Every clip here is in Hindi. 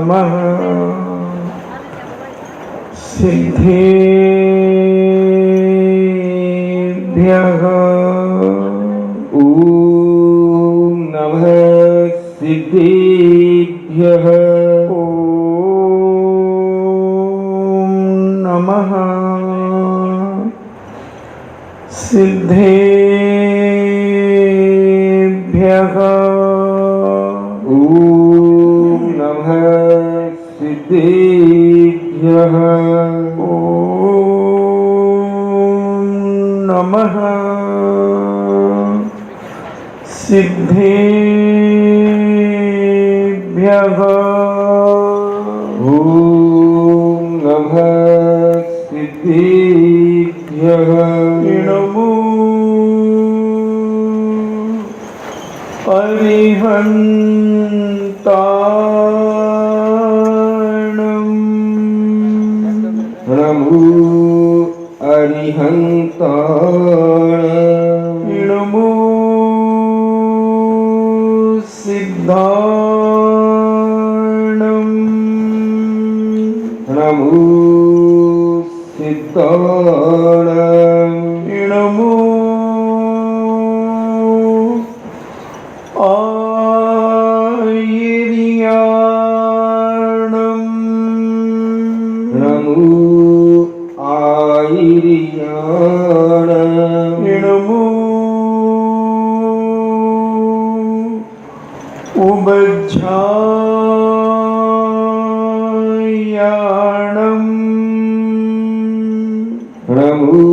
नमः सिद्धेभ्यः ॐ नमः सिद्धेभ्यः ॐ नमः सिद्धेभ्यः ॐ नमः सिद्धेभ्यः ॐ नमः सिद्धेभ्यः ॐ नमः सिद्धेभ्यः नमो अरिहन्ताणं नमो अरिहन्ताणं नमो सिद्धाणं नमो सिद्धाणं नमो आयर्याणं नमो आयर्याणं नमो उबज्झायाणं नमो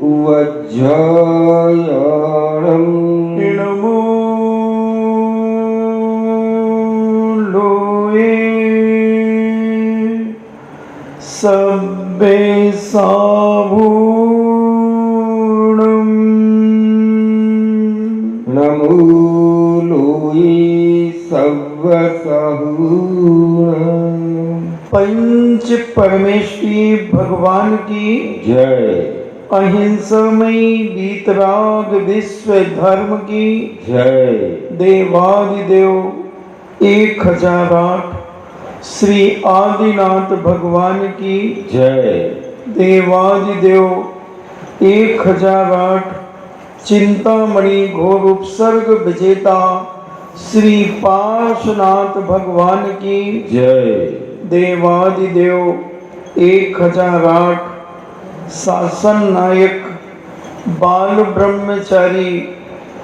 उवज्झायाणं नमो लोये सब्बे साभूणं नमो लोये सव्वसाहूणं पंच परमेश्वरी भगवान की जय। अहिंसामयी वीतराग विश्व धर्म की जय। देवादिदेव 1008 श्री आदिनाथ भगवान की जय। देवादिदेव 1008 चिंतामणि घोर उपसर्ग विजेता श्री पार्श्वनाथ भगवान की जय। देवादिदेव 1008 शासन नायक बाल ब्रह्मचारी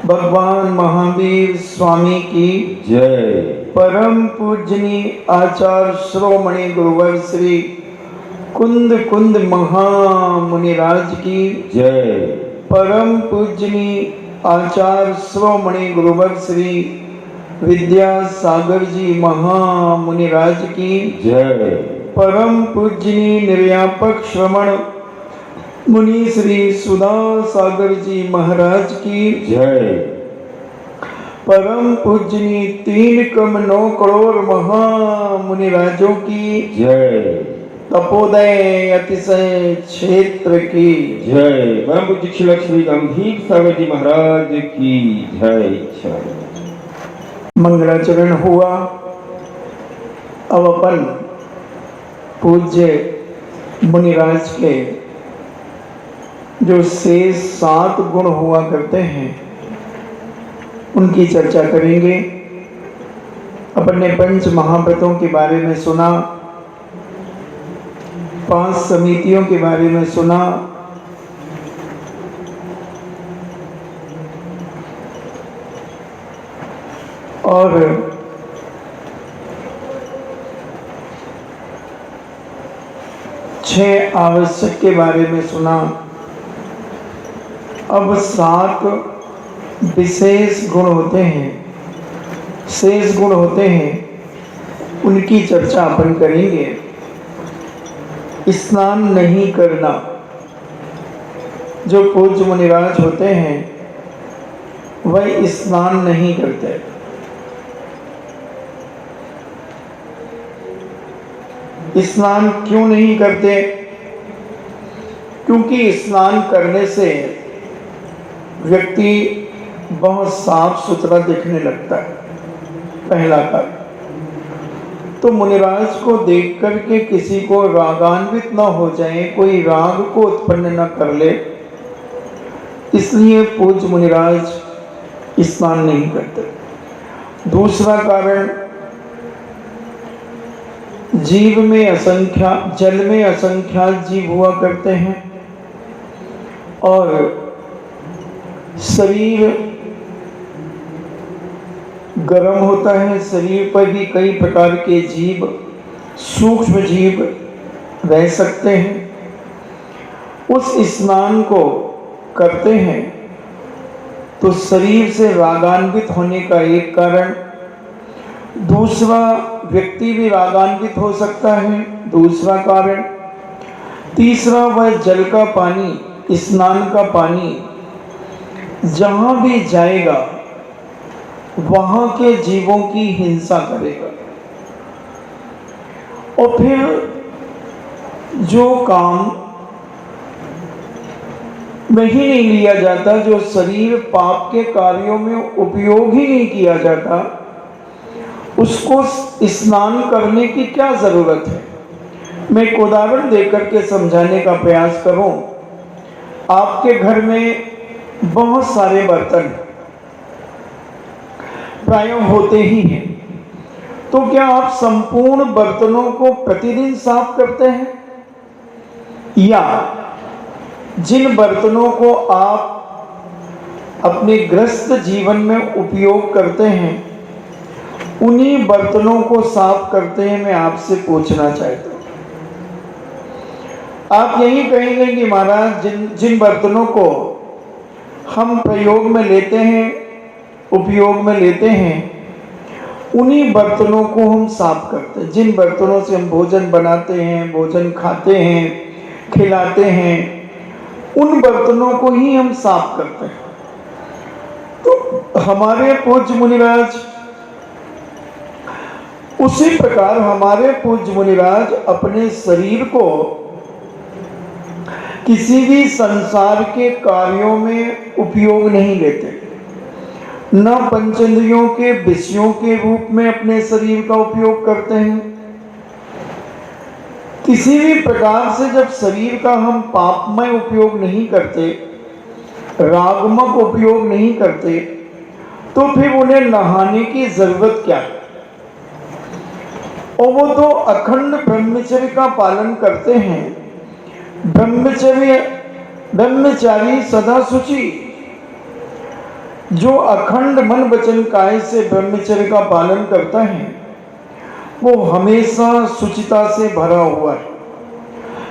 भगवान महावीर स्वामी की जय। परम पूजनीय आचार्य श्रोमणि गुरुवर श्री कुंद कुंद महामुनिराज की जय। परम पूजनीय आचार्य श्रोमणि गुरुवर श्री विद्यासागर जी महामुनिराज की जय। परम पूजनीय निर्यापक श्रवण मुनि श्री सुधा सागर जी महाराज की जय। परम पूजनीय 3 कम 9 करोड़ महामुनिराजों की जय। तपोदय अतिशय क्षेत्र की जय। परम पूज्य श्री गंभीर सागर जी महाराज की जय। मंगलाचरण हुआ। अब अपन पूज्य मुनिराज के जो शेष 7 गुण हुआ करते हैं उनकी चर्चा करेंगे। अपन ने पंच महाव्रतों के बारे में सुना, 5 समितियों के बारे में सुना, और 6 आवश्यक के बारे में सुना। अब 7 विशेष गुण होते हैं, शेष गुण होते हैं, उनकी चर्चा अपन करेंगे। स्नान नहीं करना, जो पूज्य मुनिराज होते हैं वह स्नान नहीं करते। स्नान क्यों नहीं करते? क्योंकि स्नान करने से व्यक्ति बहुत साफ सुथरा दिखने लगता है, पहला कारण। तो मुनिराज को देख करके किसी को रागान्वित न हो जाए, कोई राग को उत्पन्न न कर ले, इसलिए पूज्य मुनिराज स्नान नहीं करते। दूसरा कारण, जीव में असंख्यात, जल में असंख्यात जीव हुआ करते हैं और शरीर गर्म होता है, शरीर पर भी कई प्रकार के जीव, सूक्ष्म जीव रह सकते हैं। उस स्नान को करते हैं तो शरीर से रागान्वित होने का एक कारण, दूसरा व्यक्ति भी रागान्वित हो सकता है, दूसरा कारण, तीसरा वह जल का पानी, स्नान का पानी जहाँ भी जाएगा वहाँ के जीवों की हिंसा करेगा। और फिर जो काम में ही नहीं लिया जाता, जो शरीर पाप के कार्यों में उपयोग ही नहीं किया जाता, उसको स्नान करने की क्या जरूरत है। मैं एक उदाहरण देकर के समझाने का प्रयास करूं। आपके घर में बहुत सारे बर्तन प्राय होते ही हैं, तो क्या आप संपूर्ण बर्तनों को प्रतिदिन साफ करते हैं, या जिन बर्तनों को आप अपने गृहस्थ जीवन में उपयोग करते हैं उन्हीं बर्तनों को साफ करते हैं? मैं आपसे पूछना चाहता हूं। आप यही कहेंगे कि महाराज जिन बर्तनों को हम प्रयोग में लेते हैं, उपयोग में लेते हैं, उन्हीं बर्तनों को हम साफ करते हैं। जिन बर्तनों से हम भोजन बनाते हैं, भोजन खाते हैं, खिलाते हैं, उन बर्तनों को ही हम साफ करते हैं। तो हमारे पूज्य मुनिराज, उसी प्रकार हमारे पूज्य मुनिराज अपने शरीर को किसी भी संसार के कार्यों में उपयोग नहीं लेते, न पंचेंद्रियों के विषयों के रूप में अपने शरीर का उपयोग करते हैं। किसी भी प्रकार से जब शरीर का हम पापमय उपयोग नहीं करते, रागमक उपयोग नहीं करते, तो फिर उन्हें नहाने की जरूरत क्या है। और वो तो अखंड ब्रह्मचर्य का पालन करते हैं। ब्रह्मचारी सदा शुचि, जो अखंड मन वचन काया से ब्रह्मचर्य का पालन करता है वो हमेशा शुचिता से भरा हुआ है,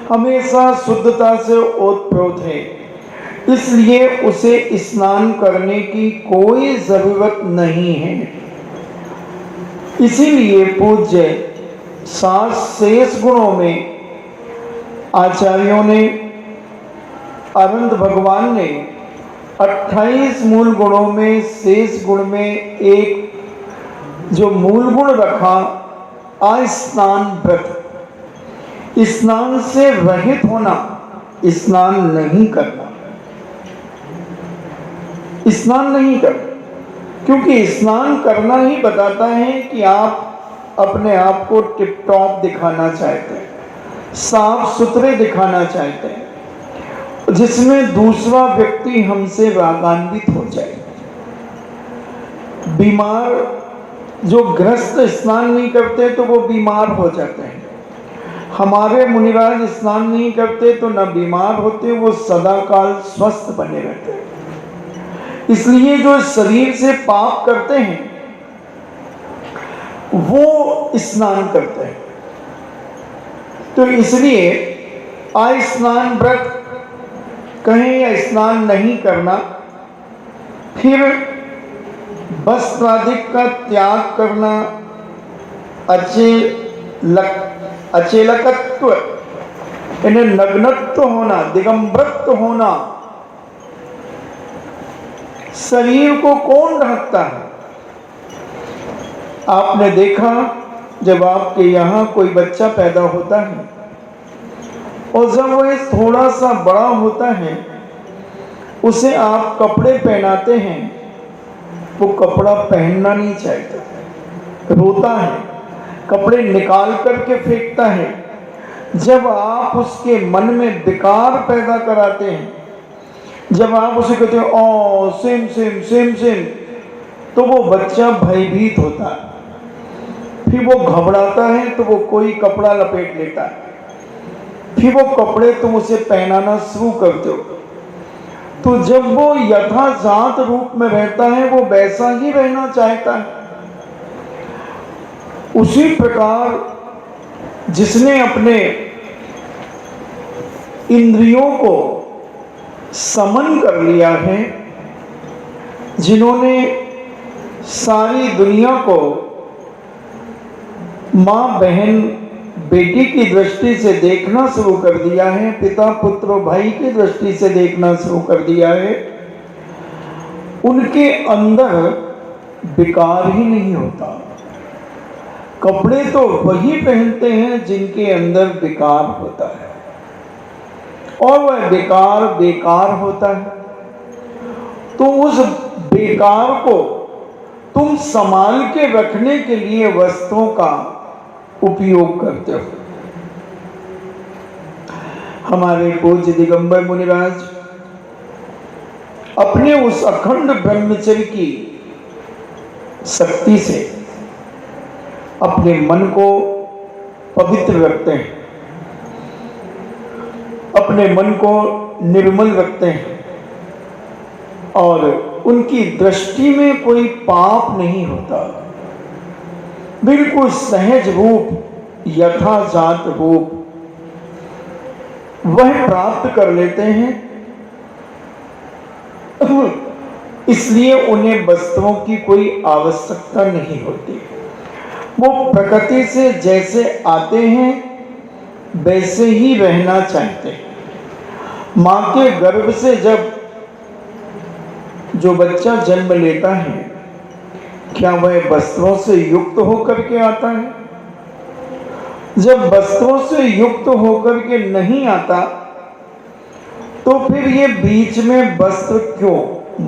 हमेशा शुद्धता से ओतप्रोत है, इसलिए उसे स्नान करने की कोई जरूरत नहीं है। इसीलिए पूज्य शेष गुणों में आचार्यों ने, अनंत भगवान ने 28 मूल गुणों में शेष गुण में एक जो मूल गुण रखा, अस्नान व्रत, स्नान से रहित होना, स्नान नहीं करना, स्नान नहीं करना, क्योंकि स्नान करना ही बताता है कि आप अपने आप को टिप टॉप दिखाना चाहते हैं, साफ सुथरे दिखाना चाहते हैं, जिसमें दूसरा व्यक्ति हमसे रागान्वित हो जाए। बीमार जो ग्रस्त स्नान नहीं करते तो वो बीमार हो जाते हैं। हमारे मुनिराज स्नान नहीं करते तो न बीमार होते, वो सदाकाल स्वस्थ बने रहते हैं। इसलिए जो शरीर से पाप करते हैं वो स्नान करते हैं। तो इसलिए अस्नान व्रत कहें या स्नान नहीं करना, फिर वस्त्रादिक का त्याग करना, अचेलकत्व यानी नग्नत्व होना, दिगंबरत्व होना। शरीर को कौन ढकता है? आपने देखा जब आपके यहाँ कोई बच्चा पैदा होता है और जब वह थोड़ा सा बड़ा होता है उसे आप कपड़े पहनाते हैं, वो कपड़ा पहनना नहीं चाहता, रोता है, कपड़े निकाल करके फेंकता है। जब आप उसके मन में विकार पैदा कराते हैं, जब आप उसे कहते हो ओ सेम सेम सेम सेम, तो वो बच्चा भयभीत होता है, फिर वो घबराता है तो वो कोई कपड़ा लपेट लेता है, फिर वो कपड़े तुम उसे पहनाना शुरू करते हो। तो जब वो यथाजात रूप में रहता है वो वैसा ही रहना चाहता है। उसी प्रकार जिसने अपने इंद्रियों को समन कर लिया है, जिन्होंने सारी दुनिया को माँ बहन बेटी की दृष्टि से देखना शुरू कर दिया है, पिता पुत्र भाई की दृष्टि से देखना शुरू कर दिया है, उनके अंदर विकार ही नहीं होता। कपड़े तो वही पहनते हैं जिनके अंदर विकार होता है, और वह विकार बेकार होता है। तो उस बेकार को तुम संभाल के रखने के लिए वस्त्रों का उपयोग करते हो। हमारे पूज्य दिगंबर मुनिराज अपने उस अखंड ब्रह्मचर्य की शक्ति से अपने मन को पवित्र रखते हैं, अपने मन को निर्मल रखते हैं, और उनकी दृष्टि में कोई पाप नहीं होता। बिल्कुल सहज रूप, यथाजात रूप वह प्राप्त कर लेते हैं। इसलिए उन्हें वस्त्रों की कोई आवश्यकता नहीं होती। वो प्रकृति से जैसे आते हैं वैसे ही रहना चाहते हैं। माँ के गर्भ से जब जो बच्चा जन्म लेता है, क्या वह वस्त्रों से युक्त होकर के आता है? जब वस्त्रों से युक्त होकर के नहीं आता, तो फिर ये बीच में वस्त्र क्यों?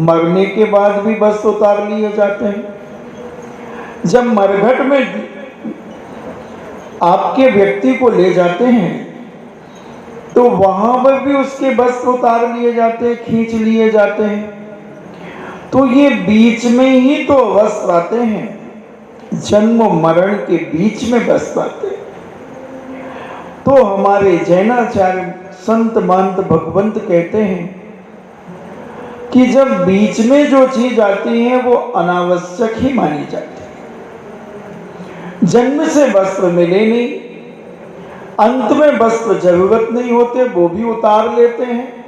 मरने के बाद भी वस्त्र उतार लिए जाते हैं। जब मरघट में आपके व्यक्ति को ले जाते हैं तो वहां पर भी उसके वस्त्र उतार लिए जाते हैं, खींच लिए जाते हैं। तो ये बीच में ही तो वस्त्र आते हैं, जन्म मरण के बीच में वस्त्र आते हैं। तो हमारे जैनाचार्य संत महंत भगवंत कहते हैं कि जब बीच में जो चीज आती है वो अनावश्यक ही मानी जाती है। जन्म से वस्त्र मिले नहीं, अंत में वस्त्र जरूरत नहीं होते, वो भी उतार लेते हैं।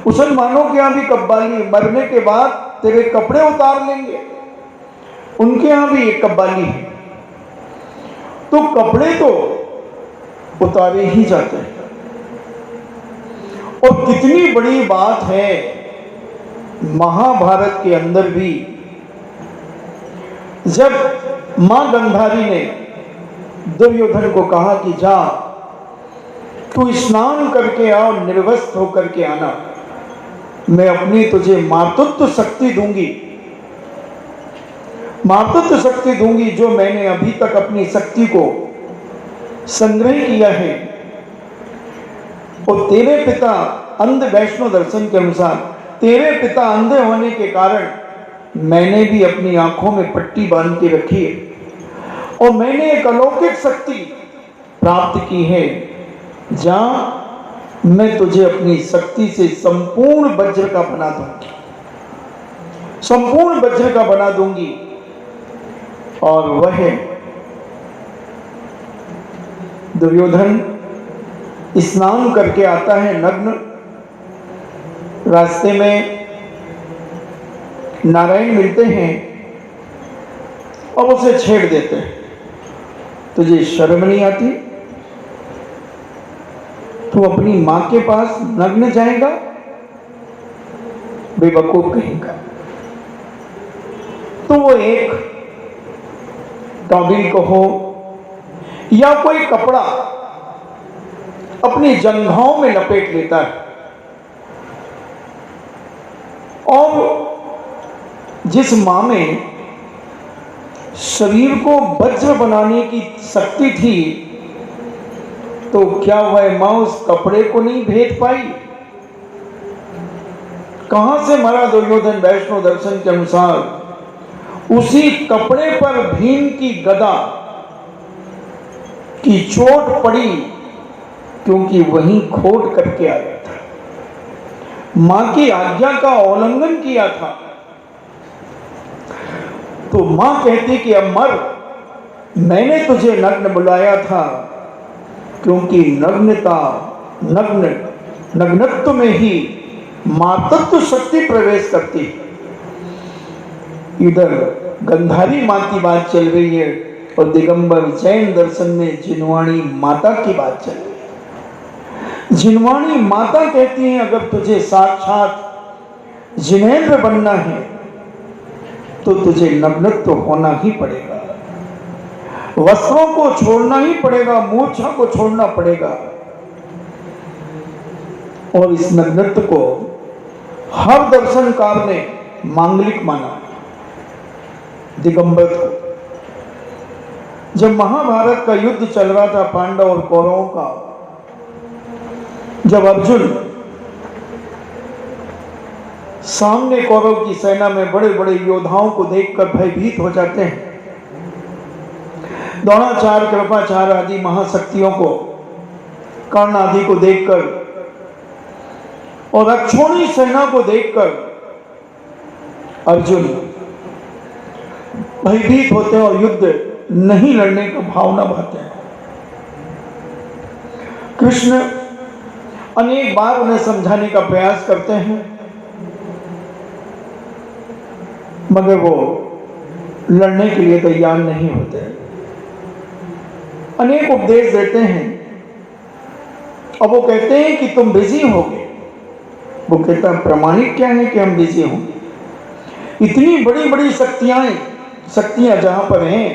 मुसलमानों के यहाँ भी कव्वाली मरने के बाद तेरे कपड़े उतार लेंगे, उनके यहाँ भी एक कव्वाली है। तो कपड़े तो उतारे ही जाते हैं। और कितनी बड़ी बात है, महाभारत के अंदर भी जब मां गंधारी ने दुर्योधन को कहा कि जा तू स्नान करके आओ, निर्वस्त्र होकर के आना, मैं अपनी तुझे मातृत्व शक्ति दूंगी, मातृत्व शक्ति दूंगी जो मैंने अभी तक अपनी शक्ति को संग्रह किया है। और तेरे पिता अंध वैष्णव दर्शन के अनुसार तेरे पिता अंधे होने के कारण मैंने भी अपनी आंखों में पट्टी बांध के रखी है और मैंने एक अलौकिक शक्ति प्राप्त की है, जहां मैं तुझे अपनी शक्ति से संपूर्ण वज्र का बना दूंगी, संपूर्ण वज्र का बना दूंगी। और वह दुर्योधन स्नान करके आता है नग्न, रास्ते में नारायण मिलते हैं और उसे छेड़ देते हैं, तुझे शर्म नहीं आती? तू अपनी मां के पास नग्न जाएगा? बेवकूफ कहेगा। तो वो एक टॉवेल को हो या कोई कपड़ा अपनी जंघाओं में लपेट लेता है और जिस मां में शरीर को वज्र बनाने की शक्ति थी, तो क्या वह मां उस कपड़े को नहीं भेद पाई? कहां से मरा दुर्योधन? वैष्णव दर्शन के अनुसार उसी कपड़े पर भीम की गदा की चोट पड़ी, क्योंकि वहीं खोट करके आया था, मां की आज्ञा का उल्लंघन किया था। तो मां कहती कि अब मर, मैंने तुझे नग्न बुलाया था, क्योंकि नग्नत्व में ही मातृत्व शक्ति प्रवेश करती। इधर गंधारी मां की बात चल रही है और दिगंबर जैन दर्शन में जिनवाणी माता की बात चल रही है। जिनवाणी माता कहती है अगर तुझे साक्षात जिनेंद्र बनना है तो तुझे नग्नत्व होना ही पड़ेगा, वस्त्रों को छोड़ना ही पड़ेगा, मूर्छा को छोड़ना पड़ेगा। और इस नग्नत्व को हर दर्शनकार ने मांगलिक माना, दिगंबर को। जब महाभारत का युद्ध चल रहा था पांडव और कौरवों का, जब अर्जुन सामने कौरव की सेना में बड़े बड़े योद्धाओं को देखकर भयभीत हो जाते हैं, द्रोणाचार्य, कृपाचार्य आदि महाशक्तियों को, कर्ण आदि को देखकर और अक्षोणी सेना को देखकर अर्जुन भयभीत होते हैं और युद्ध नहीं लड़ने का भावना बनाते हैं। कृष्ण अनेक बार उन्हें समझाने का प्रयास करते हैं, मगर वो लड़ने के लिए तैयार नहीं होते। अनेक उपदेश देते हैं और वो कहते हैं कि तुम बिजी होगे। वो कहता है प्रमाणिक क्या है कि हम बिजी होंगे? इतनी बड़ी बड़ी शक्तियां जहां पर हैं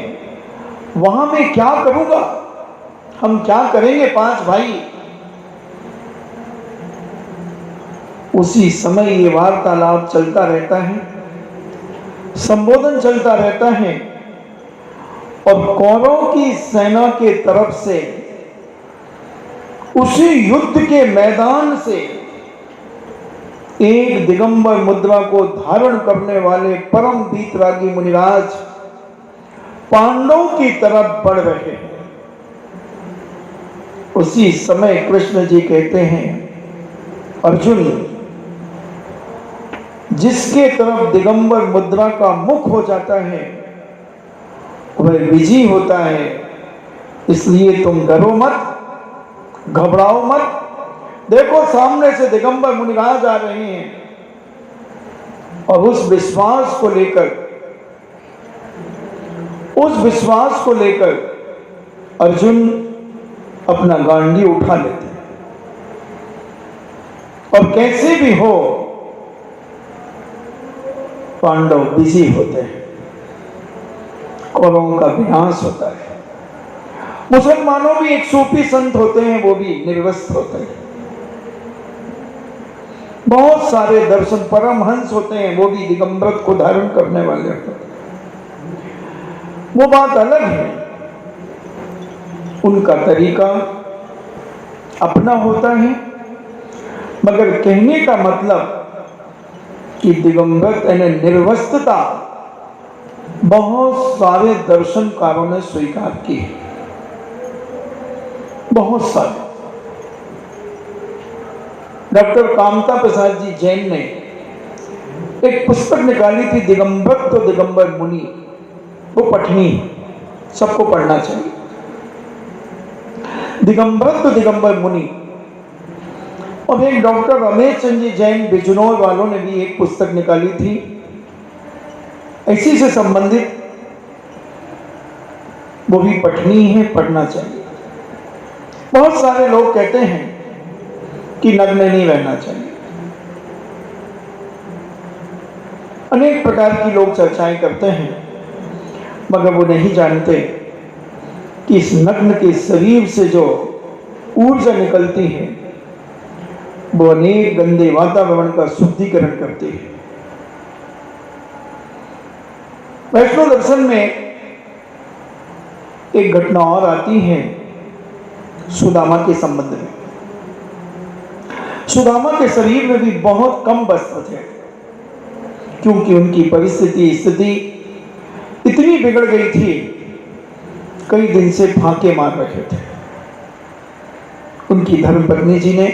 वहां मैं क्या करूंगा? हम क्या करेंगे 5 भाई? उसी समय ये वार्तालाप चलता रहता है, संबोधन चलता रहता है और कौरवों की सेना के तरफ से उसी युद्ध के मैदान से एक दिगंबर मुद्रा को धारण करने वाले परम वीतरागी मुनिराज पांडवों की तरफ बढ़ रहे हैं। उसी समय कृष्ण जी कहते हैं, अर्जुन, जिसके तरफ दिगंबर मुद्रा का मुख हो जाता है वह विजयी होता है, इसलिए तुम डरो मत, घबराओ मत। देखो सामने से दिगंबर मुनिराज आ रहे हैं और उस विश्वास को लेकर अर्जुन अपना गांडी उठा लेते हैं और कैसे भी हो पांडव बिजी होते हैं, कौरवों का विनाश होता है। मुसलमानों भी एक सूफी संत होते हैं, वो भी निर्वस्त्र होते हैं। बहुत सारे दर्शन परमहंस होते हैं, वो भी दिगंबरत्व को धारण करने वाले होते हैं। वो बात अलग है, उनका तरीका अपना होता है, मगर कहने का मतलब कि दिगंबर यानी निर्वस्त्रता बहुत सारे दर्शनकारों ने स्वीकार की, बहुत सारे। डॉक्टर कामता प्रसाद जी जैन ने एक पुस्तक निकाली थी, दिगंबर तो दिगंबर मुनि, वो पठनी, सबको पढ़ना चाहिए। दिगंबर तो दिगंबर मुनि। और एक डॉक्टर रमेश चंद्र जी जैन बिजनौर वालों ने भी एक पुस्तक निकाली थी इसी से संबंधित, वो भी पठनी है, पढ़ना चाहिए। बहुत सारे लोग कहते हैं कि नग्न नहीं रहना चाहिए, अनेक प्रकार की लोग चर्चाएं करते हैं, मगर वो नहीं जानते कि इस नग्न के शरीर से जो ऊर्जा निकलती है वो अनेक गंदे वातावरण का शुद्धिकरण करती है। वैष्णव दर्शन में एक घटना और आती है सुदामा के संबंध में। सुदामा के शरीर में भी बहुत कम वस्त्र थे, क्योंकि उनकी परिस्थिति स्थिति इतनी बिगड़ गई थी, कई दिन से फांके मार रखे थे। उनकी धर्मपत्नी जी ने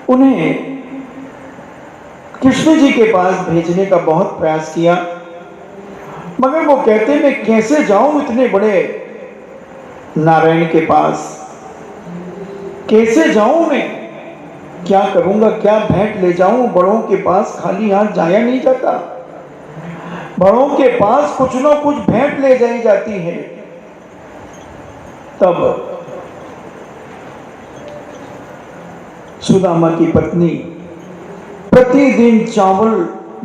उन्हें कृष्ण जी के पास भेजने का बहुत प्रयास किया, मगर वो कहते मैं कैसे जाऊं इतने बड़े नारायण के पास, कैसे जाऊं मैं, क्या करूंगा, क्या भेंट ले जाऊं। बड़ों के पास खाली हाथ जाया नहीं जाता, बड़ों के पास कुछ ना कुछ भेंट ले जाई जाती है। तब सुदामा की पत्नी प्रतिदिन चावल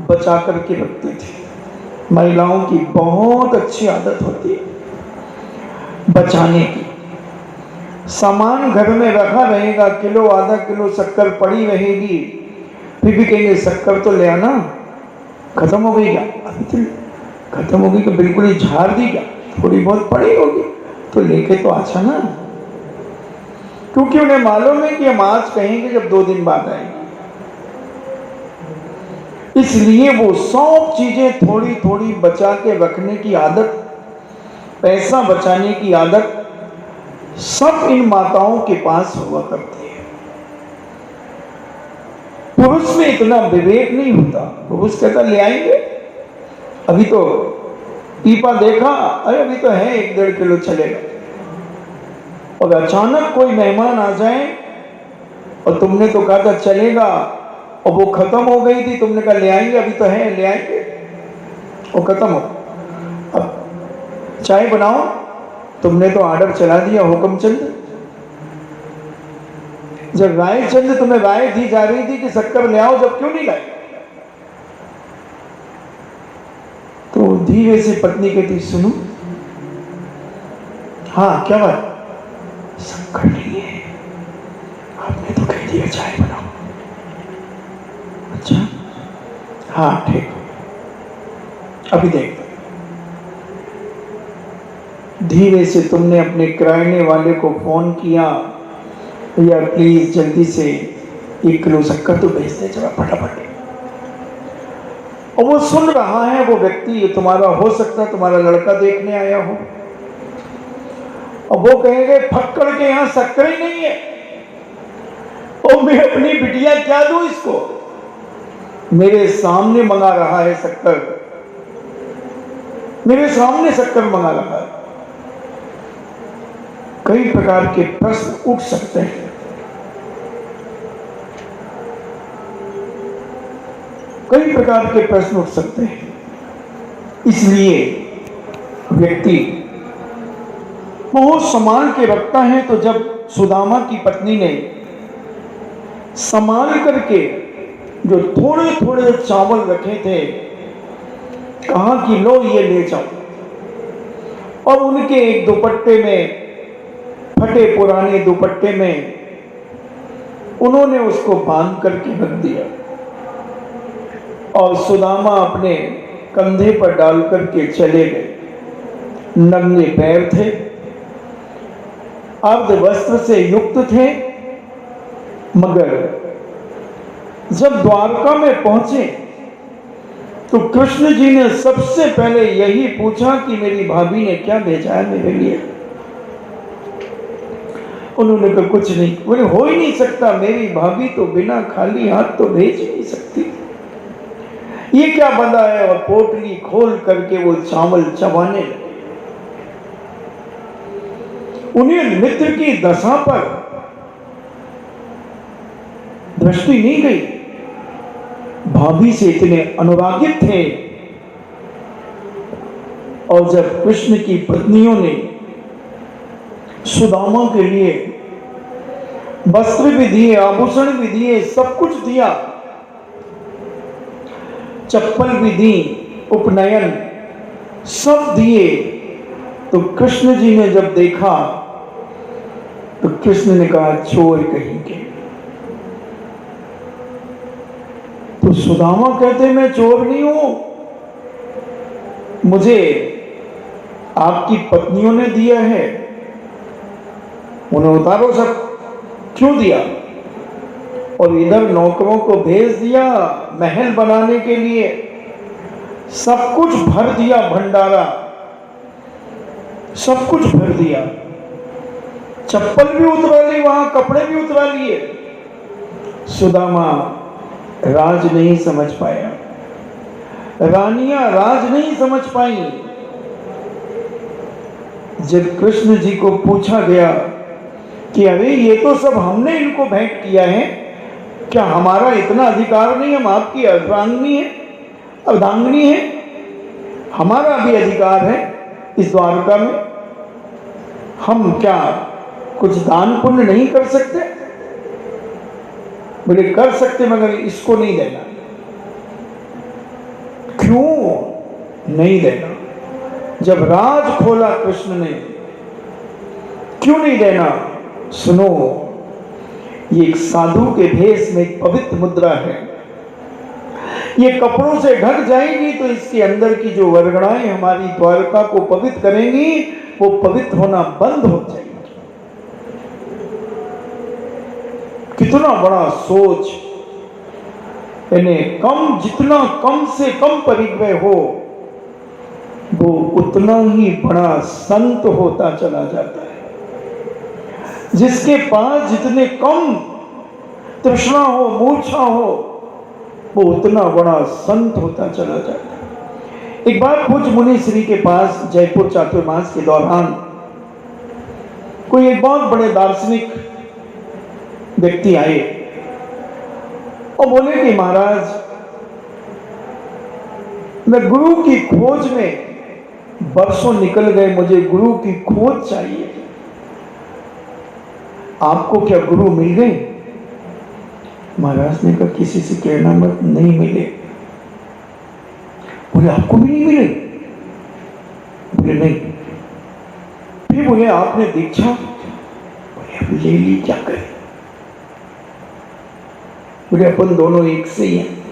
बचा करके रखती थी। महिलाओं की बहुत अच्छी आदत होती है बचाने की। सामान घर में रखा रहेगा, किलो आधा किलो शक्कर पड़ी रहेगी, फिर भी कहेंगे शक्कर तो ले आना, खत्म हो गई क्या, अभी तो खत्म हो गई कि बिल्कुल ही झाड़ दी क्या, थोड़ी बहुत पड़ी होगी तो लेके तो अच्छा ना, क्योंकि उन्हें मालूम है कि हम आज कहेंगे जब 2 दिन बाद आएंगे। इसलिए वो सब चीजें थोड़ी थोड़ी बचा के रखने की आदत, पैसा बचाने की आदत सब इन माताओं के पास हुआ करती है। पुरुष में इतना विवेक नहीं होता। पुरुष कहता ले आएंगे, अभी तो पीपा देखा, अरे अभी तो है 1-1.5 किलो चलेगा। और अचानक कोई मेहमान आ जाए और तुमने तो कहा था चलेगा और वो खत्म हो गई थी, तुमने कहा ले आएंगे, अभी तो है ले आएंगे, वो खत्म हो। अब चाय बनाओ, तुमने तो ऑर्डर चला दिया हुक्मचंद। जब रायचंद तुम्हें राय दी जा रही थी कि शक्कर ले आओ, जब क्यों नहीं लाई? तो धीरे से पत्नी कहती सुनो, हाँ क्या बात, शक्कर नहीं है, आपने तो कह दिया चाय बनाओ। अच्छा हाँ ठीक, अभी देख। धीरे से तुमने अपने किराने वाले को फोन किया, भैया प्लीज जल्दी से 1 किलो शक्कर तो भेज दे जरा फटाफट। और वो सुन रहा है, वो व्यक्ति तुम्हारा हो सकता है तुम्हारा लड़का देखने आया हो, और वो कहेंगे फक्कड़ के यहाँ शक्कर ही नहीं है, और मैं अपनी बिटिया क्या दूं इसको, मेरे सामने मंगा रहा है शक्कर, मेरे सामने शक्कर मंगा रहा है। कई प्रकार के प्रश्न उठ सकते हैं। कई प्रकार के प्रश्न उठ सकते हैं। इसलिए व्यक्ति बहुत संभाल के रखता है। तो जब सुदामा की पत्नी ने संभाल करके जो थोड़े थोड़े चावल रखे थे, कहा कि लो ये ले जाओ, और उनके एक दुपट्टे में, फटे पुराने दुपट्टे में उन्होंने उसको बांध करके रख दिया, और सुदामा अपने कंधे पर डाल करके चले गए। नंगे पैर थे, अर्ध वस्त्र से युक्त थे, मगर जब द्वारका में पहुंचे तो कृष्ण जी ने सबसे पहले यही पूछा कि मेरी भाभी ने क्या भेजा है मेरे लिए। उन्होंने कहा कुछ नहीं। बोले हो ही नहीं सकता, मेरी भाभी तो बिना खाली हाथ तो भेज नहीं सकती, ये क्या बंधा है। और पोटली खोल करके वो चावल चबाने लगे। उन्हें मित्र की दशा पर दृष्टि नहीं गई, भाभी से इतने अनुरागित थे। और जब कृष्ण की पत्नियों ने सुदामा के लिए वस्त्र भी दिए, आभूषण भी दिए, सब कुछ दिया, चप्पल भी दी, उपनयन सब दिए, तो कृष्ण जी ने जब देखा तो कृष्ण ने कहा चोर कहेंगे। तो सुदामा कहते मैं चोर नहीं हूं, मुझे आपकी पत्नियों ने दिया है, उन्हें उतारो सब। क्यों दिया? और इधर नौकरों को भेज दिया महल बनाने के लिए, सब कुछ भर दिया, भंडारा सब कुछ भर दिया, चप्पल भी उतरा ली, वहां कपड़े भी उतरा लिए। सुदामा राज नहीं समझ पाया, रानियां राज नहीं समझ पाई। जब कृष्ण जी को पूछा गया कि अरे ये तो सब हमने इनको भेंट किया है, क्या हमारा इतना अधिकार नहीं? हम आपकी अर्धांगिनी है, अर्धांगिनी है, हमारा भी अधिकार है इस द्वारका में, हम क्या कुछ दान पुण्य नहीं कर सकते? बोले कर सकते, मगर इसको नहीं देना। क्यों नहीं देना? जब राज खोला कृष्ण ने, क्यों नहीं देना? सुनो, ये एक साधु के भेष में एक पवित्र मुद्रा है, ये कपड़ों से ढक जाएगी तो इसके अंदर की जो वर्गणाएं हमारी द्वारका को पवित्र करेंगी, वो पवित्र होना बंद हो जाएगी। कितना बड़ा सोच! इन्हें कम, जितना कम से कम परिग्रह हो, वो उतना ही बड़ा संत होता चला जाता है। जिसके पास जितने कम तृष्णा हो, मूर्छा हो, वो उतना बड़ा संत होता चला जाता है। एक बार पूज्य मुनि श्री के पास जयपुर चातुर्मास के दौरान कोई एक बहुत बड़े दार्शनिक व्यक्ति आए और बोले कि महाराज, मैं गुरु की खोज में बरसों निकल गए, मुझे गुरु की खोज चाहिए, आपको क्या गुरु मिल गए? महाराज ने कहा किसी से कहना मत, नहीं मिले। बोले आपको भी नहीं मिले? बोले नहीं। फिर बोले आपने दीक्षा? बोले अब ले ली, क्या करें? बोले अपन दोनों एक से ही हैं,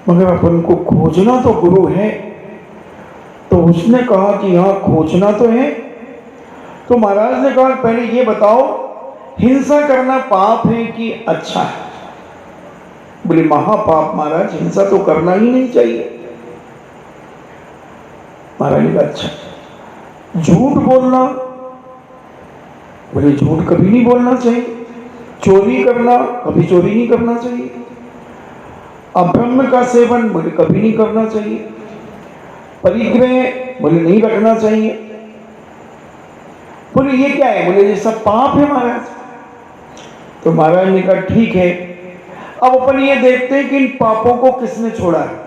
मगर अपन को खोजना तो गुरु है। तो उसने कहा कि हाँ खोजना तो है। तो महाराज ने कहा पहले ये बताओ, हिंसा करना पाप है कि अच्छा है? बोले महापाप महाराज, हिंसा तो करना ही नहीं चाहिए। महाराज ने कहा अच्छा। झूठ बोलना? बोले झूठ कभी नहीं बोलना चाहिए। चोरी करना? कभी चोरी नहीं करना चाहिए। अब्रह्म का सेवन? बोले कभी नहीं करना चाहिए। परिग्रह? बोले नहीं रखना चाहिए। बोले ये क्या है? बोले ये सब पाप है महाराज। तो महाराज ने कहा ठीक है, अब अपन ये देखते हैं कि इन पापों को किसने छोड़ा है।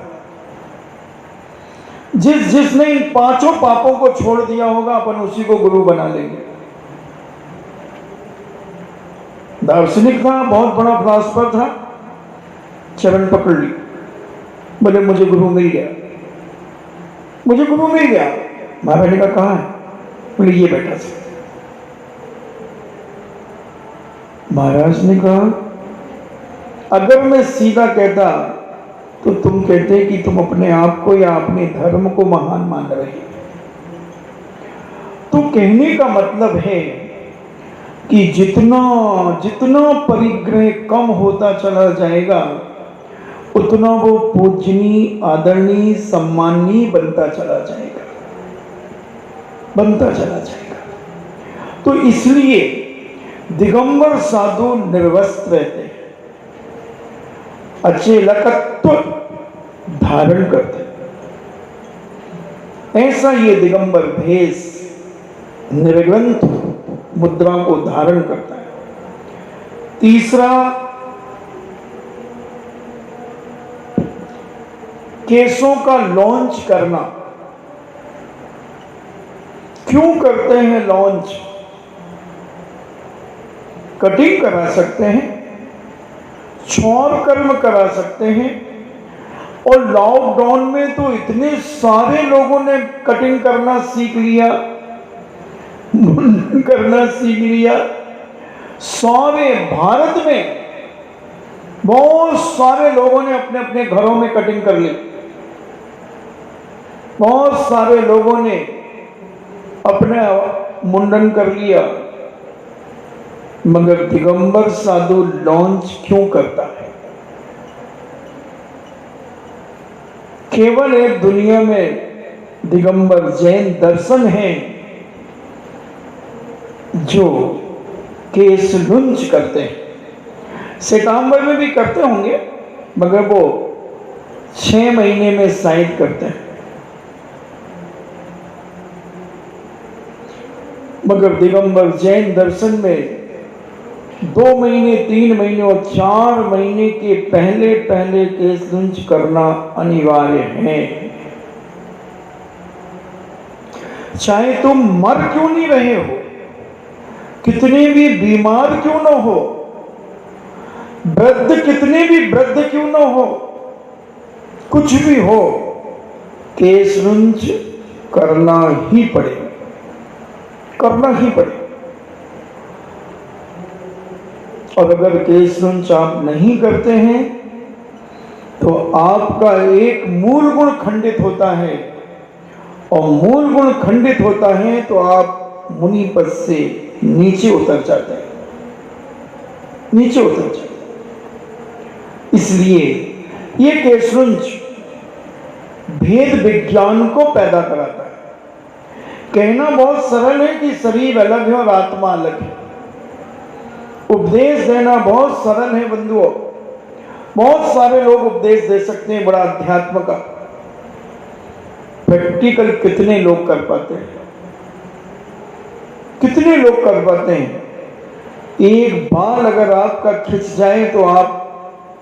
जिसने इन पांचों पापों को छोड़ दिया होगा, अपन उसी को गुरु बना लेंगे। दार्शनिक था, बहुत बड़ा फिलॉसफर था, चरण पकड़ ली। बोले मुझे गुरु मिल गया, मुझे गुरु मिल गया। महाराज ने कहा कहाँ है? बोले ये बैठा था। महाराज ने कहा अगर मैं सीधा कहता तो तुम कहते कि तुम अपने आप को या अपने धर्म को महान मान रहे। तो कहने का मतलब है कि जितना जितना परिग्रह कम होता चला जाएगा, उतना वो पूजनीय, आदरणीय, सम्माननीय बनता चला जाएगा, बनता चला जाएगा। तो इसलिए दिगंबर साधु निर्वस्त्र रहते हैं, अचेलकत्व धारण करते हैं। ऐसा ये दिगंबर भेष निर्ग्रंथ मुद्रा को धारण करता है। तीसरा, केसों का लॉन्च करना। क्यों करते हैं लॉन्च? कटिंग करा सकते हैं, छौर कर्म करा सकते हैं, और लॉकडाउन में तो इतने सारे लोगों ने कटिंग करना सीख लिया, करना सीख लिया। सारे भारत में बहुत सारे लोगों ने अपने अपने घरों में कटिंग कर ली। बहुत सारे लोगों ने अपना मुंडन कर लिया, मगर दिगंबर साधु लॉन्च क्यों करता है? केवल एक दुनिया में दिगंबर जैन दर्शन है जो केस लुंच करते हैं। श्वेतांबर में भी करते होंगे, मगर वो 6 महीने में शायद करते हैं। मगर दिगंबर जैन दर्शन में 2 महीने, 3 महीने और 4 महीने के पहले पहले केस लुंच करना अनिवार्य है। चाहे तुम मर क्यों नहीं रहे हो, कितने भी बीमार क्यों न हो, वृद्ध कितने भी वृद्ध क्यों न हो, कुछ भी हो, केस लुंच करना ही पड़ेगा, करना ही पड़ेगा। और अगर केस लुंच आप नहीं करते हैं तो आपका एक मूल गुण खंडित होता है, और मूल गुण खंडित होता है तो आप मुनि पद से नीचे उतर जाते हैं, नीचे उतर जाते हैं। इसलिए ये केस लुंच भेद विज्ञान को पैदा कराता है। कहना बहुत सरल है कि शरीर अलग है और आत्मा अलग है। उपदेश देना बहुत सरल है बंधुओं, बहुत सारे लोग उपदेश दे सकते हैं बड़ा अध्यात्म का। प्रैक्टिकल कितने लोग कर पाते हैं? कितने लोग कर पाते हैं? एक बाल अगर आपका खिंच जाए तो आप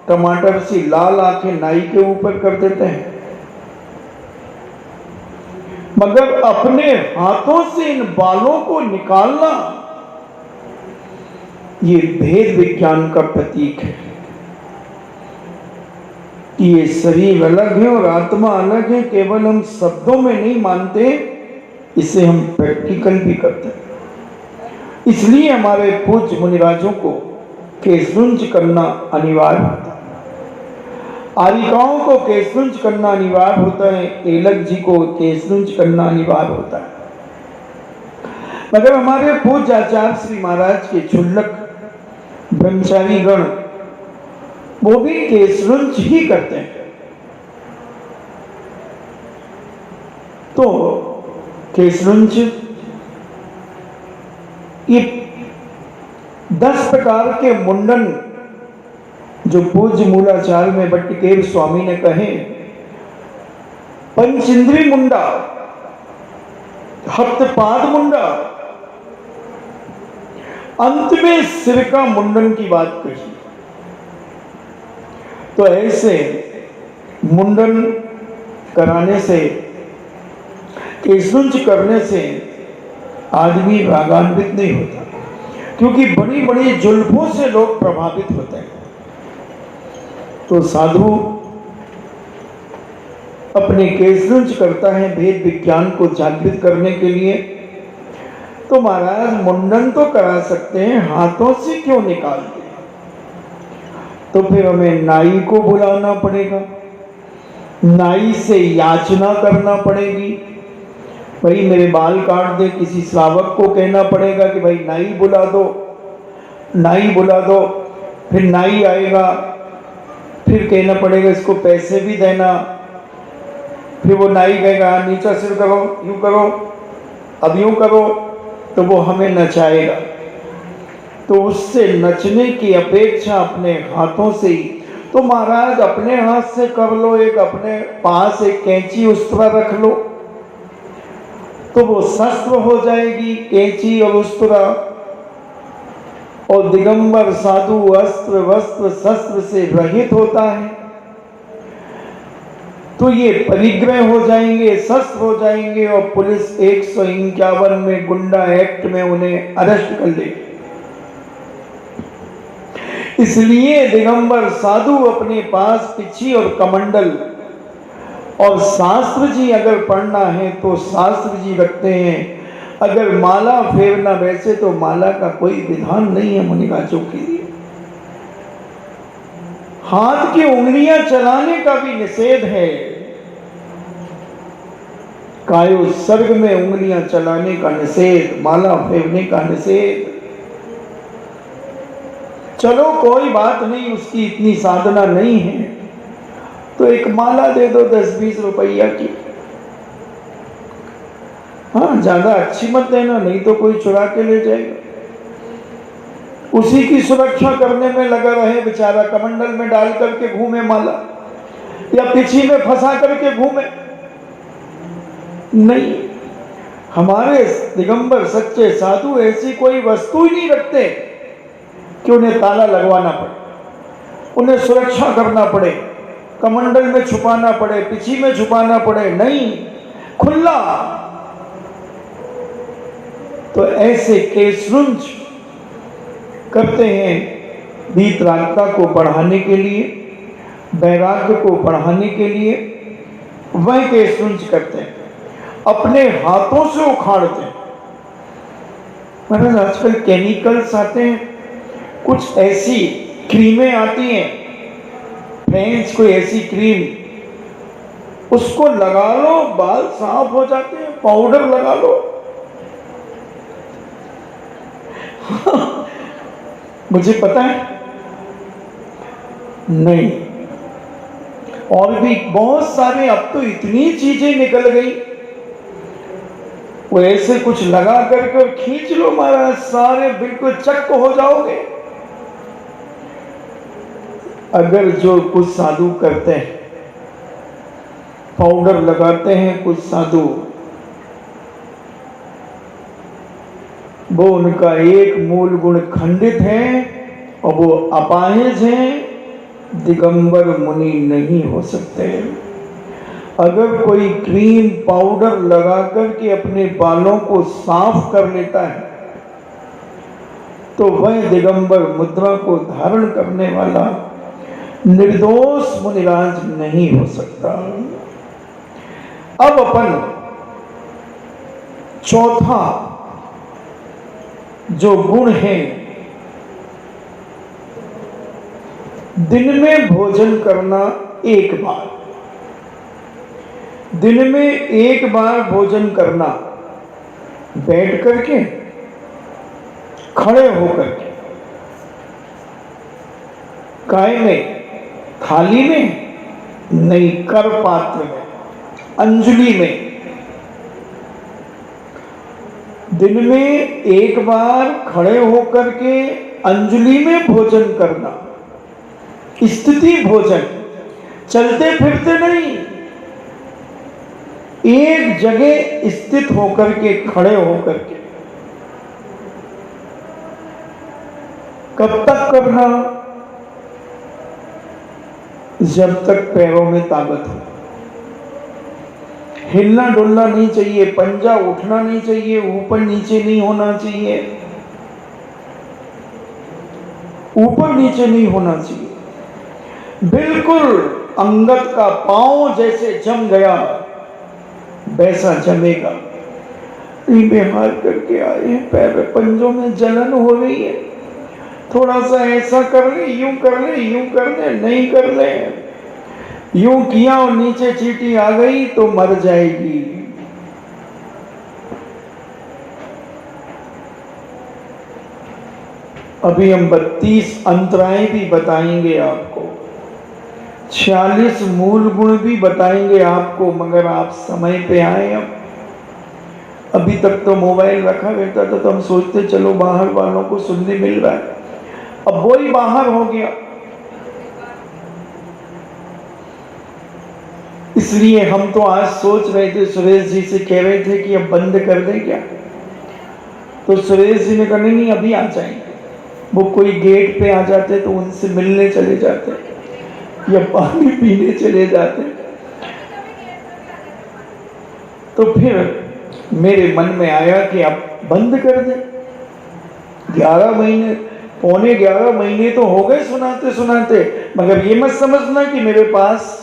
टमाटर सी लाल आंखें नाई के ऊपर कर देते हैं, मगर अपने हाथों से इन बालों को निकालना ये भेद विज्ञान का प्रतीक है कि ये शरीर अलग है और आत्मा अलग है। केवल हम शब्दों में नहीं मानते, इसे हम प्रैक्टिकल भी करते हैं। इसलिए हमारे पूज्य मुनिराजों को केस लुंच करना अनिवार्य होता है, आरिकाओं को केस लुंच करना अनिवार्य होता है, एलक जी को केस लुंच करना अनिवार्य होता है। मगर हमारे पूज्य आचार्य श्री महाराज के क्षुल्लक ब्रह्मचारी गण वो भी केस लुंच ही करते हैं। तो केस लुंच ये 10 प्रकार के मुंडन जो पूज्य मूलाचार्य में भट्टिकेर स्वामी ने कहे, पंचेंद्री मुंडा, हप्तपाद मुंडा, अंत में सिर का मुंडन की बात कही। तो ऐसे मुंडन कराने से, केस लुंच करने से आदमी रागान्वित नहीं होता, क्योंकि बड़ी बड़ी जुल्फों से लोग प्रभावित होते हैं। तो साधु अपने केस लुंच करता है भेद विज्ञान को जागृत करने के लिए। तो महाराज मुंडन तो करा सकते हैं, हाथों से क्यों निकाल दिए? तो फिर हमें नाई को बुलाना पड़ेगा, नाई से याचना करना पड़ेगी, भाई मेरे बाल काट दे। किसी श्रावक को कहना पड़ेगा कि भाई नाई बुला दो, नाई बुला दो। फिर नाई आएगा, फिर कहना पड़ेगा इसको पैसे भी देना। फिर वो नाई कहेगा नीचा सिर करो, यूं करो, अब यूं करो, तो वो हमें नचाएगा। तो उससे नचने की अपेक्षा अपने हाथों से ही, तो महाराज अपने हाथ से कर लो, एक अपने पास एक कैंची उस तरह रख लो, तो वो शस्त्र हो जाएगी कैंची और उस तरह। और दिगंबर साधु अस्त्र वस्त्र शस्त्र से रहित होता है, तो ये परिग्रह हो जाएंगे, शस्त्र हो जाएंगे, और पुलिस 151 में गुंडा एक्ट में उन्हें अरेस्ट कर लेगी। इसलिए दिगंबर साधु अपने पास पिछी और कमंडल और शास्त्र जी अगर पढ़ना है तो शास्त्र जी रखते हैं। अगर माला फेरना, वैसे तो माला का कोई विधान नहीं है मुनिराजों के लिए। हाथ की उंगलियां चलाने का भी निषेध है। कायो सर्ग में उंगलियां चलाने का निषेध, माला फेरने का निषेध। चलो कोई बात नहीं, उसकी इतनी साधना नहीं है तो एक माला दे दो 10-20 रुपया की। हाँ, ज्यादा अच्छी मत देना, नहीं तो कोई चुरा के ले जाएगा। उसी की सुरक्षा करने में लगा रहे बेचारा, कमंडल में डाल करके घूमे माला, या पिछी में फंसा करके घूमे। नहीं, हमारे दिगंबर सच्चे साधु ऐसी कोई वस्तु ही नहीं रखते कि उन्हें ताला लगवाना पड़े, उन्हें सुरक्षा करना पड़े, कमंडल में छुपाना पड़े, पिछी में छुपाना पड़े। नहीं, खुला। तो ऐसे केसरुंज करते हैं वीतरागता को बढ़ाने के लिए, वैराग्य को बढ़ाने के लिए। वह केसरुंज करते हैं, अपने हाथों से उखाड़ते हैं। महाराज आजकल केमिकल्स आते हैं, कुछ ऐसी क्रीमें आती हैं, फ्रेंड्स कोई ऐसी क्रीम, उसको लगा लो बाल साफ हो जाते हैं। पाउडर लगा लो। मुझे पता है नहीं, और भी बहुत सारे, अब तो इतनी चीजें निकल गई, वो ऐसे कुछ लगा करके खींच लो महाराज, सारे बिल्कुल चक्क हो जाओगे। अगर जो कुछ साधु करते हैं, पाउडर लगाते हैं कुछ साधु, वो उनका एक मूल गुण खंडित है और वो अपाहिज हैं, दिगंबर मुनि नहीं हो सकते। अगर कोई क्रीम पाउडर लगा करके अपने बालों को साफ कर लेता है तो वह दिगंबर मुद्रा को धारण करने वाला निर्दोष मुनिराज नहीं हो सकता। अब अपन चौथा जो गुण है, दिन में भोजन करना एक बार, दिन में एक बार भोजन करना, बैठ करके, खड़े होकर के, काय में, थाली में नहीं, कर पात्र में, अंजलि में। दिन में एक बार खड़े होकर के अंजलि में भोजन करना, स्थिति भोजन, चलते फिरते नहीं, एक जगह स्थित होकर के, खड़े होकर के। कब तक करना? जब तक पैरों में ताकत हो। हिलना डुलना नहीं चाहिए, पंजा उठना नहीं चाहिए, ऊपर नीचे नहीं होना चाहिए, ऊपर नीचे नहीं होना चाहिए। बिल्कुल अंगद का पांव जैसे जम गया वैसा जमेगा। बेहार करके आए हैं, पैर पंजों में जलन हो रही है, थोड़ा सा ऐसा कर ले, यूं कर ले, यूं कर ले, नहीं कर ले, यूं किया और नीचे चींटी आ गई तो मर जाएगी। अभी हम 32 अंतराएं भी बताएंगे आपको, 46 मूल गुण भी बताएंगे आपको, मगर आप समय पे आए। अब अभी तक तो मोबाइल रखा रहता था तो हम सोचते चलो बाहर वालों को सुनने मिल रहा है, अब वो ही बाहर हो गया। इसलिए हम तो आज सोच रहे थे, सुरेश जी से कह रहे थे कि अब बंद कर दें क्या, तो सुरेश जी ने कहा नहीं अभी आ जाएंगे। वो कोई गेट पे आ जाते तो उनसे मिलने चले जाते या पानी पीने चले जाते। तो फिर मेरे मन में आया कि अब बंद कर दें। 11 महीने, पौने 11 महीने तो हो गए सुनाते सुनाते, मगर ये मत समझना कि मेरे पास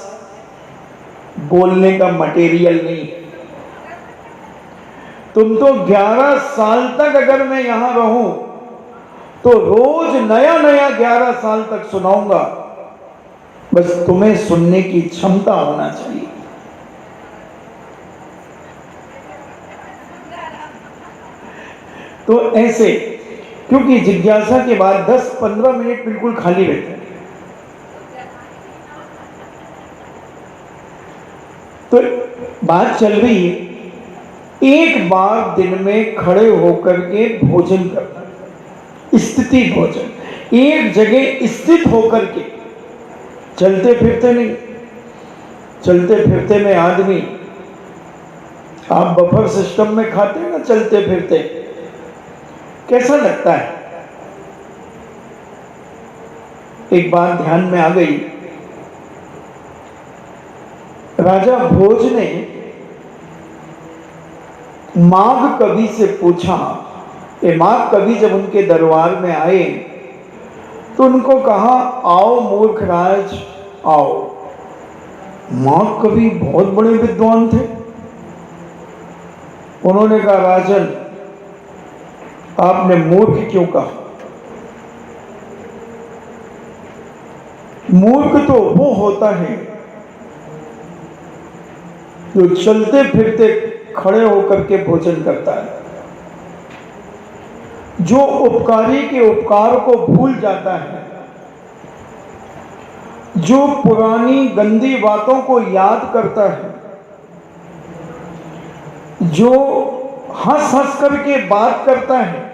बोलने का मटेरियल नहीं। तुम तो 11 साल तक अगर मैं यहां रहूं तो रोज नया नया 11 साल तक सुनाऊंगा, बस तुम्हें सुनने की क्षमता होना चाहिए। तो ऐसे, क्योंकि जिज्ञासा के बाद 10-15 मिनट बिल्कुल खाली रहते हैं। तो बात चल रही है, एक बार दिन में खड़े होकर के भोजन करना, स्थिति भोजन, एक जगह स्थित होकर के, चलते फिरते नहीं। चलते फिरते में आदमी, आप बफर सिस्टम में खाते हैं ना, चलते फिरते कैसा लगता है? एक बात ध्यान में आ गई, राजा भोज ने माघ कवि से पूछा, माघ कवि जब उनके दरबार में आए तो उनको कहा, आओ मूर्ख राज आओ। माघ कवि बहुत बड़े विद्वान थे। उन्होंने कहा, राजन आपने मूर्ख क्यों कहा? मूर्ख तो वो होता है जो चलते फिरते खड़े होकर के भोजन करता है, जो उपकारी के उपकार को भूल जाता है, जो पुरानी गंदी बातों को याद करता है, जो हंस हंस करके बात करता है,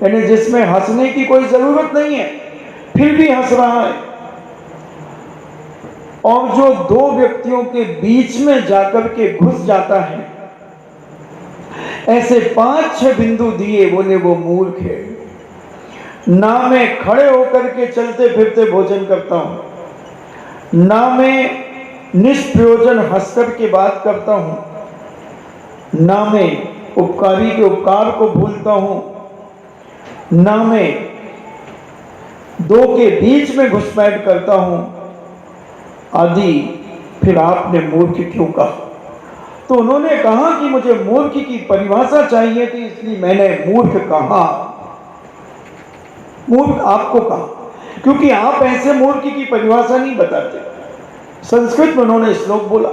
यानी जिसमें हंसने की कोई जरूरत नहीं है फिर भी हंस रहा है, और जो दो व्यक्तियों के बीच में जाकर के घुस जाता है, ऐसे 5-6 बिंदु दिए, बोले वो मूर्ख है। ना मैं खड़े होकर के चलते फिरते भोजन करता हूं, ना मैं निष्प्रयोजन हंसकर के बात करता हूं, ना मैं उपकारी के उपकार को भूलता हूं, ना मैं दो के बीच में घुसपैठ करता हूं आदि, फिर आपने मूर्ख क्यों कहा? तो उन्होंने कहा कि मुझे मूर्ख की परिभाषा चाहिए थी, इसलिए मैंने मूर्ख कहा। मूर्ख आपको कहा, क्योंकि आप ऐसे मूर्ख की परिभाषा नहीं बताते। संस्कृत में उन्होंने श्लोक बोला।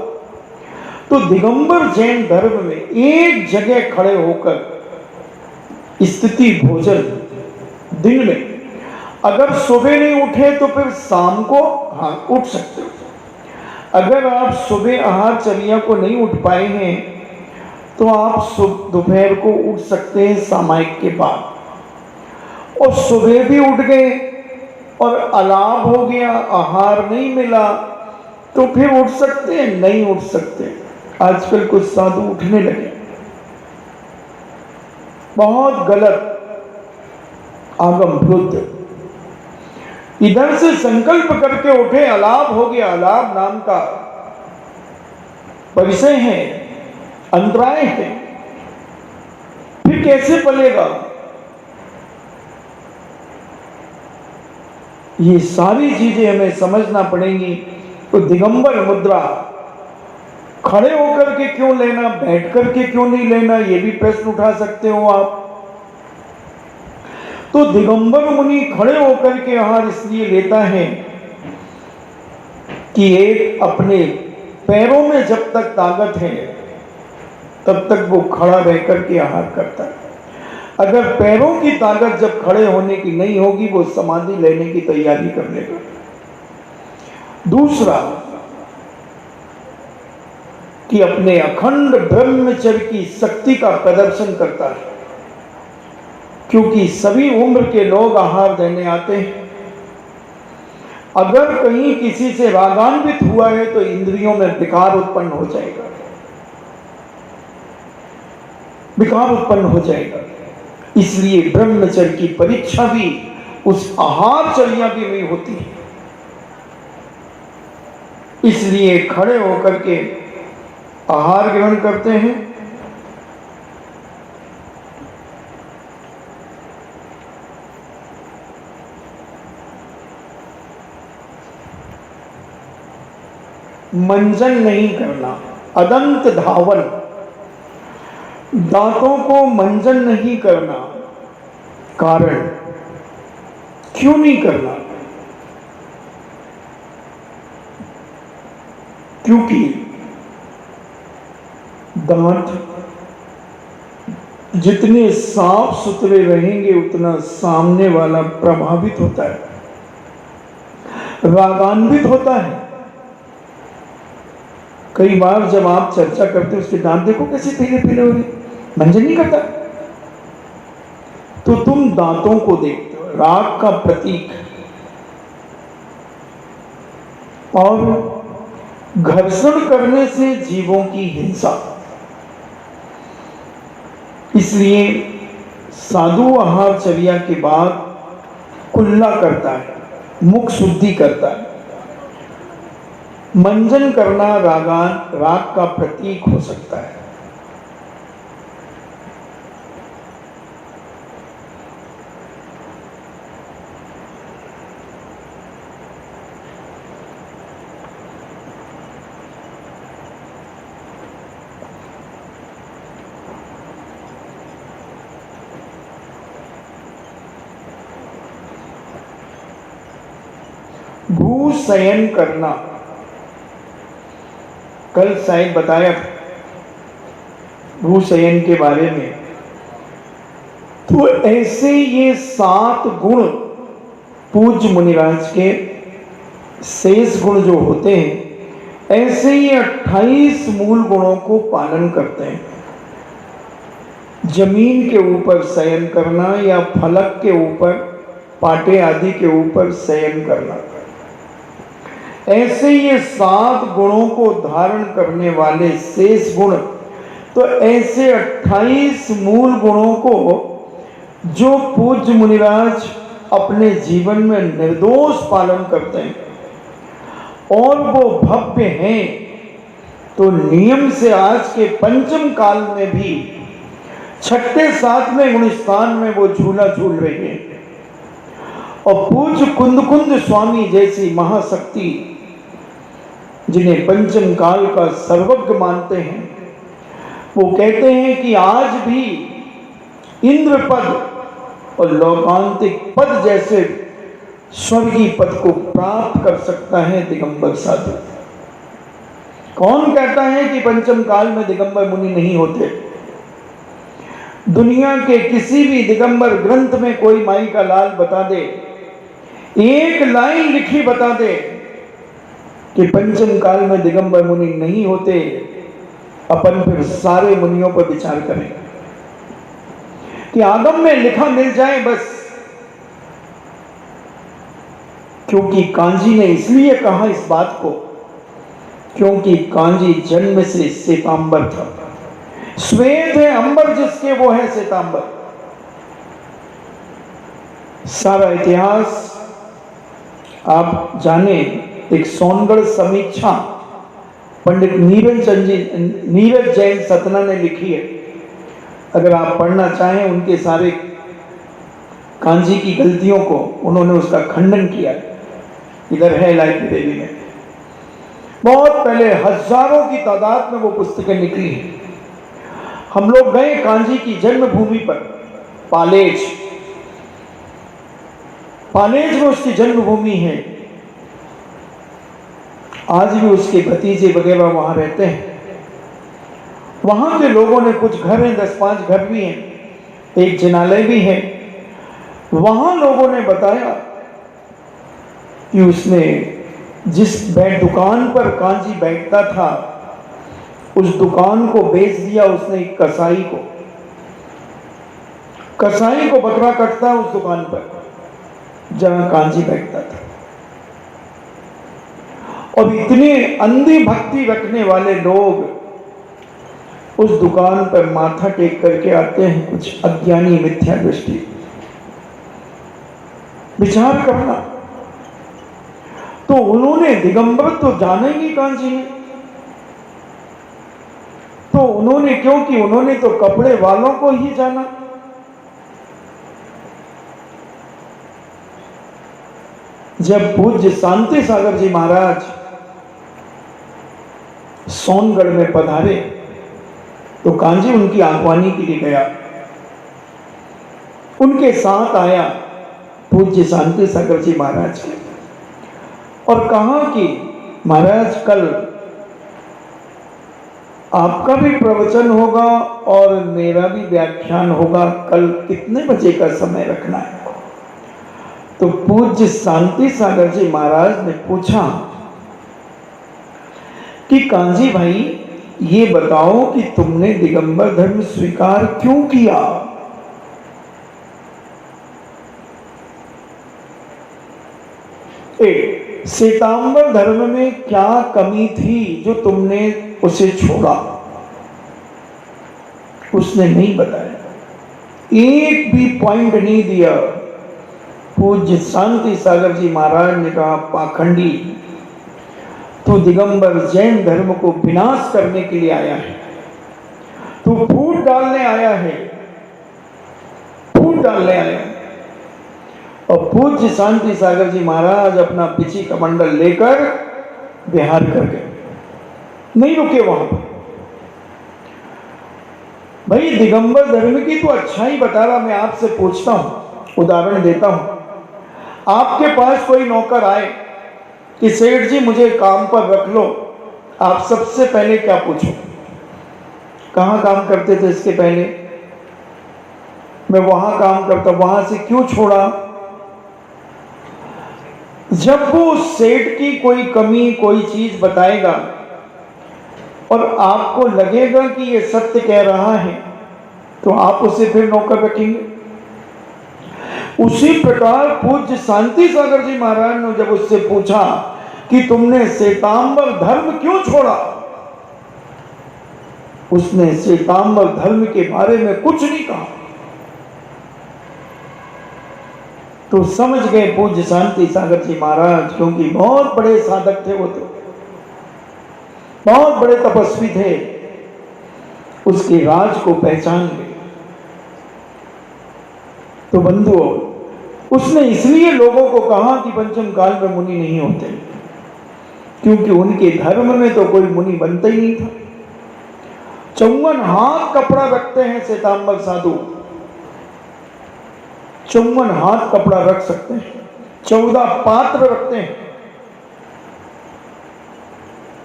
तो दिगंबर जैन धर्म में एक जगह खड़े होकर स्थिति भोजन, दिन में अगर सुबह नहीं उठे तो फिर शाम को हाँ उठ सकते हो। अगर आप सुबह आहार चर्या को नहीं उठ पाए हैं तो आप दोपहर को उठ सकते हैं सामायिक के बाद, और सुबह भी उठ गए और अलाभ हो गया, आहार नहीं मिला, तो फिर उठ सकते हैं? नहीं उठ सकते। आजकल कुछ साधु उठने लगे, बहुत गलत आगम वृद्ध। इधर से संकल्प करके उठे, अलाभ हो गया, अलाभ नाम का परिचय है, अंतराय है, फिर कैसे पलेगा? ये सारी चीजें हमें समझना पड़ेंगी। तो दिगंबर मुद्रा खड़े होकर के क्यों लेना, बैठ करके क्यों नहीं लेना, ये भी प्रश्न उठा सकते हो आप। तो दिगंबर मुनि खड़े होकर के आहार इसलिए लेता है कि एक अपने पैरों में जब तक ताकत है तब तक वो खड़ा रह करके आहार करता है। अगर पैरों की ताकत जब खड़े होने की नहीं होगी, वो समाधि लेने की तैयारी कर लेगा। दूसरा कि अपने अखंड ब्रह्मचर्य की शक्ति का प्रदर्शन करता है, क्योंकि सभी उम्र के लोग आहार देने आते हैं। अगर कहीं किसी से रागान्वित हुआ है तो इंद्रियों में विकार उत्पन्न हो जाएगा, विकार उत्पन्न हो जाएगा। इसलिए ब्रह्मचर्य की परीक्षा भी उस आहार चर्या की में होती है। इसलिए खड़े होकर के आहार ग्रहण करते हैं। मंजन नहीं करना, अदंत धावन, दांतों को मंजन नहीं करना। कारण क्यों नहीं करना? क्योंकि दांत जितने साफ सुथरे रहेंगे उतना सामने वाला प्रभावित होता है, रागान्वित होता है। कई बार जब आप चर्चा करते हो उसके दांत देखो कैसे पीले पीले हो रहे, मंजन नहीं करता। तो तुम दांतों को देखते हो, राग का प्रतीक। और घर्षण करने से जीवों की हिंसा, इसलिए साधु आहारचर्या के बाद कुल्ला करता है, मुख शुद्धि करता है। मंजन करना राग का प्रतीक हो सकता है। भूशयन करना, कल शायद बताया भूशयन के बारे में। तो ऐसे ये 7 गुण पूज्य मुनिराज के शेष गुण जो होते हैं, ऐसे ये 28 मूल गुणों को पालन करते हैं। जमीन के ऊपर शयन करना या फलक के ऊपर, पाटे आदि के ऊपर शयन करना, ऐसे ये 7 गुणों को धारण करने वाले शेष गुण। तो ऐसे 28 मूल गुणों को जो पूज्य मुनिराज अपने जीवन में निर्दोष पालन करते हैं और वो भव्य हैं, तो नियम से आज के पंचम काल में भी 6ठे 7वें गुण स्थान में वो झूला झूल रहे हैं। और पूज्य कुंद स्वामी जैसी महाशक्ति, जिन्हें पंचम काल का सर्वज्ञ मानते हैं, वो कहते हैं कि आज भी इंद्र पद और लौकांतिक पद जैसे स्वर्गीय पद को प्राप्त कर सकता है दिगंबर साधु। कौन कहता है कि पंचम काल में दिगंबर मुनि नहीं होते? दुनिया के किसी भी दिगंबर ग्रंथ में कोई माई का लाल बता दे, एक लाइन लिखी बता दे कि पंचम काल में दिगंबर मुनि नहीं होते, अपन फिर सारे मुनियों पर विचार करें कि आगम में लिखा मिल जाए बस। क्योंकि कांजी ने इसलिए कहा इस बात को, क्योंकि कांजी जन्म से श्वेतांबर था। श्वेत है अंबर जिसके, वो है श्वेतांबर। सारा इतिहास आप जाने, एक सोनगढ़ समीक्षा पंडित नीरज जैन सतना ने लिखी है। अगर आप पढ़ना चाहें उनके सारे कांजी की गलतियों को, उन्होंने उसका खंडन किया। इधर है लाइब्रेरी में, बहुत पहले हजारों की तादाद में वो पुस्तकें निकली हैं। हम लोग गए कांजी की जन्मभूमि पर, पालेज में उसकी जन्मभूमि है। आज भी उसके भतीजे वगैरह वहां रहते हैं। वहां के लोगों ने कुछ घर हैं, 10-5 घर भी हैं, एक जिनालय भी है। वहां लोगों ने बताया कि उसने जिस दुकान पर कांजी बैठता था, उस दुकान को बेच दिया उसने एक कसाई को। कसाई को बकरा कटता उस दुकान पर जहां कांजी बैठता था। और इतने अंधी भक्ति रखने वाले लोग उस दुकान पर माथा टेक करके आते हैं, कुछ अज्ञानी मिथ्या दृष्टि। विचार करना, तो उन्होंने दिगंबर तो जाना ही नहीं कांजी ने, तो उन्होंने, क्योंकि उन्होंने तो कपड़े वालों को ही जाना। जब पूज्य शांति सागर जी महाराज सोनगढ़ में पधारे तो कांजी उनकी आगवानी के लिए गया। उनके साथ आया पूज्य शांति सागर जी महाराज के और कहा कि महाराज कल आपका भी प्रवचन होगा और मेरा भी व्याख्यान होगा। कल कितने बजे का समय रखना है? तो पूज्य शांति सागर जी महाराज ने पूछा कि कांजी भाई, ये बताओ कि तुमने दिगंबर धर्म स्वीकार क्यों किया? श्वेतांबर धर्म में क्या कमी थी जो तुमने उसे छोड़ा? उसने नहीं बताया, एक भी पॉइंट नहीं दिया। पूज्य शांति सागर जी महाराज ने कहा, पाखंडी, तू दिगंबर जैन धर्म को विनाश करने के लिए आया है, तू फूट डालने आया है, फूट डालने आया है। और पूज्य शांति सागर जी महाराज अपना पिछी कमंडल लेकर बिहार कर गए, नहीं रुके वहां पर। भाई दिगंबर धर्म की तो अच्छा ही बता रहा, मैं आपसे पूछता हूं, उदाहरण देता हूं। आपके पास कोई नौकर आए कि सेठ जी मुझे काम पर रख लो, आप सबसे पहले क्या पूछो? कहाँ काम करते थे इसके पहले? मैं वहां काम करता, वहां से क्यों छोड़ा? जब वो सेठ की कोई कमी, कोई चीज बताएगा और आपको लगेगा कि ये सत्य कह रहा है, तो आप उसे फिर नौकर रखेंगे। उसी प्रकार पूज्य शांति सागर जी महाराज ने जब उससे पूछा कि तुमने श्वेतांबर धर्म क्यों छोड़ा, उसने श्वेतांबर धर्म के बारे में कुछ नहीं कहा। तो समझ गए पूज्य शांति सागर जी महाराज, क्योंकि बहुत बड़े साधक थे वो, तो बहुत बड़े तपस्वी थे, उसके राज को पहचान गए। तो बंधुओं, उसने इसलिए लोगों को कहा कि पंचम काल में मुनि नहीं होते, क्योंकि उनके धर्म में तो कोई मुनि बनता ही नहीं था। 54 हाथ कपड़ा रखते हैं श्वेतांबर साधु, 54 हाथ कपड़ा रख सकते हैं, 14 पात्र रखते हैं।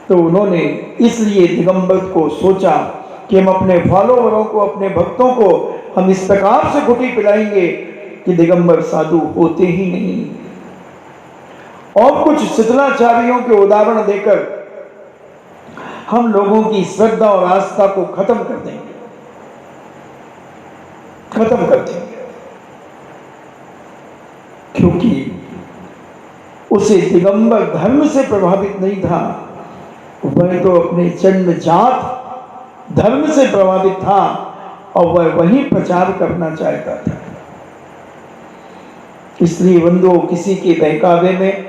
तो उन्होंने इसलिए दिगंबर को सोचा कि हम अपने फॉलोवरों को, अपने भक्तों को हम इस प्रकार से घुटी पिलाएंगे कि दिगंबर साधु होते ही नहीं। और कुछ शिथिलाचार्यों के उदाहरण देकर हम लोगों की श्रद्धा और आस्था को खत्म कर देंगे, खत्म कर देंगे। क्योंकि उसे दिगंबर धर्म से प्रभावित नहीं था, वह तो अपने जन्मजात धर्म से प्रभावित था और वह वही प्रचार करना चाहता था। इसलिए बंधुओं, किसी के बहकावे में,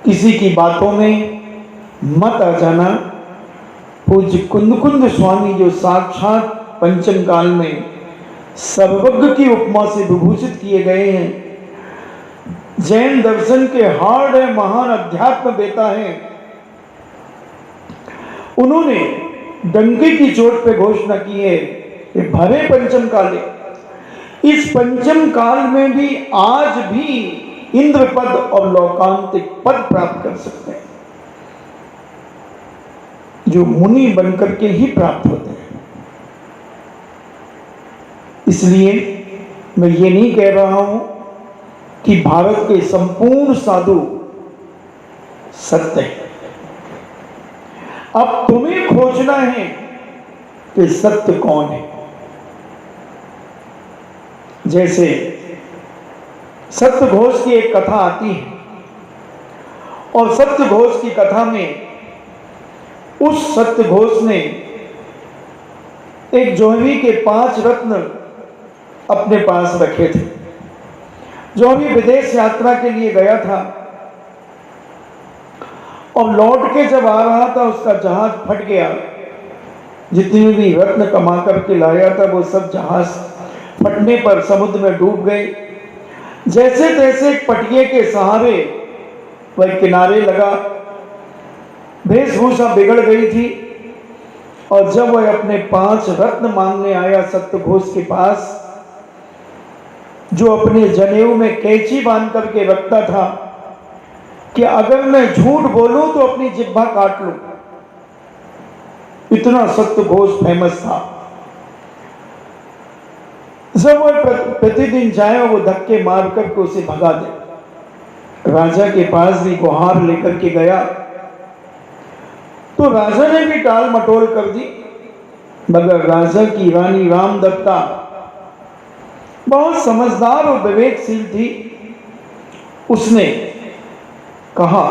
किसी की बातों में मत आ जाना। पूज्य कुंद स्वामी जो साक्षात पंचम काल में सर्वज्ञ की उपमा से विभूषित किए गए हैं, जैन दर्शन के हार्ड है, महान अध्यात्म बेता है, उन्होंने डंके की चोट पे घोषणा की है कि भरे पंचम काले, इस पंचम काल में भी आज भी इंद्र पद और लोकांतिक पद प्राप्त कर सकते हैं, जो मुनि बनकर के ही प्राप्त होते हैं। इसलिए मैं ये नहीं कह रहा हूं कि भारत के संपूर्ण साधु सत्य है। अब तुम्हें खोजना है कि सत्य कौन है। जैसे सत्यघोष की एक कथा आती है और सत्यघोष की कथा में उस सत्यघोष ने एक जौहरी के 5 रत्न अपने पास रखे थे। जौहरी विदेश यात्रा के लिए गया था और लौट के जब आ रहा था उसका जहाज फट गया। जितने भी रत्न कमा करके लाया था वो सब जहाज फटने पर समुद्र में डूब गए। जैसे तैसे पटिये के सहारे वह किनारे लगा। वेशभूषा बिगड़ गई थी और जब वह अपने 5 रत्न मांगने आया सत्यघोष के पास, जो अपने जनेऊ में कैंची बांध करके रखता था कि अगर मैं झूठ बोलूं तो अपनी जिह्वा काट लूं, इतना सत्य घोष फेमस था। जब वो प्रतिदिन जाए वो धक्के मार करके उसे भगा दे। राजा के पास भी गुहार लेकर के गया तो राजा ने भी टाल मटोल कर दी, मगर राजा की रानी रामदत्ता बहुत समझदार और विवेकशील थी। उसने कहा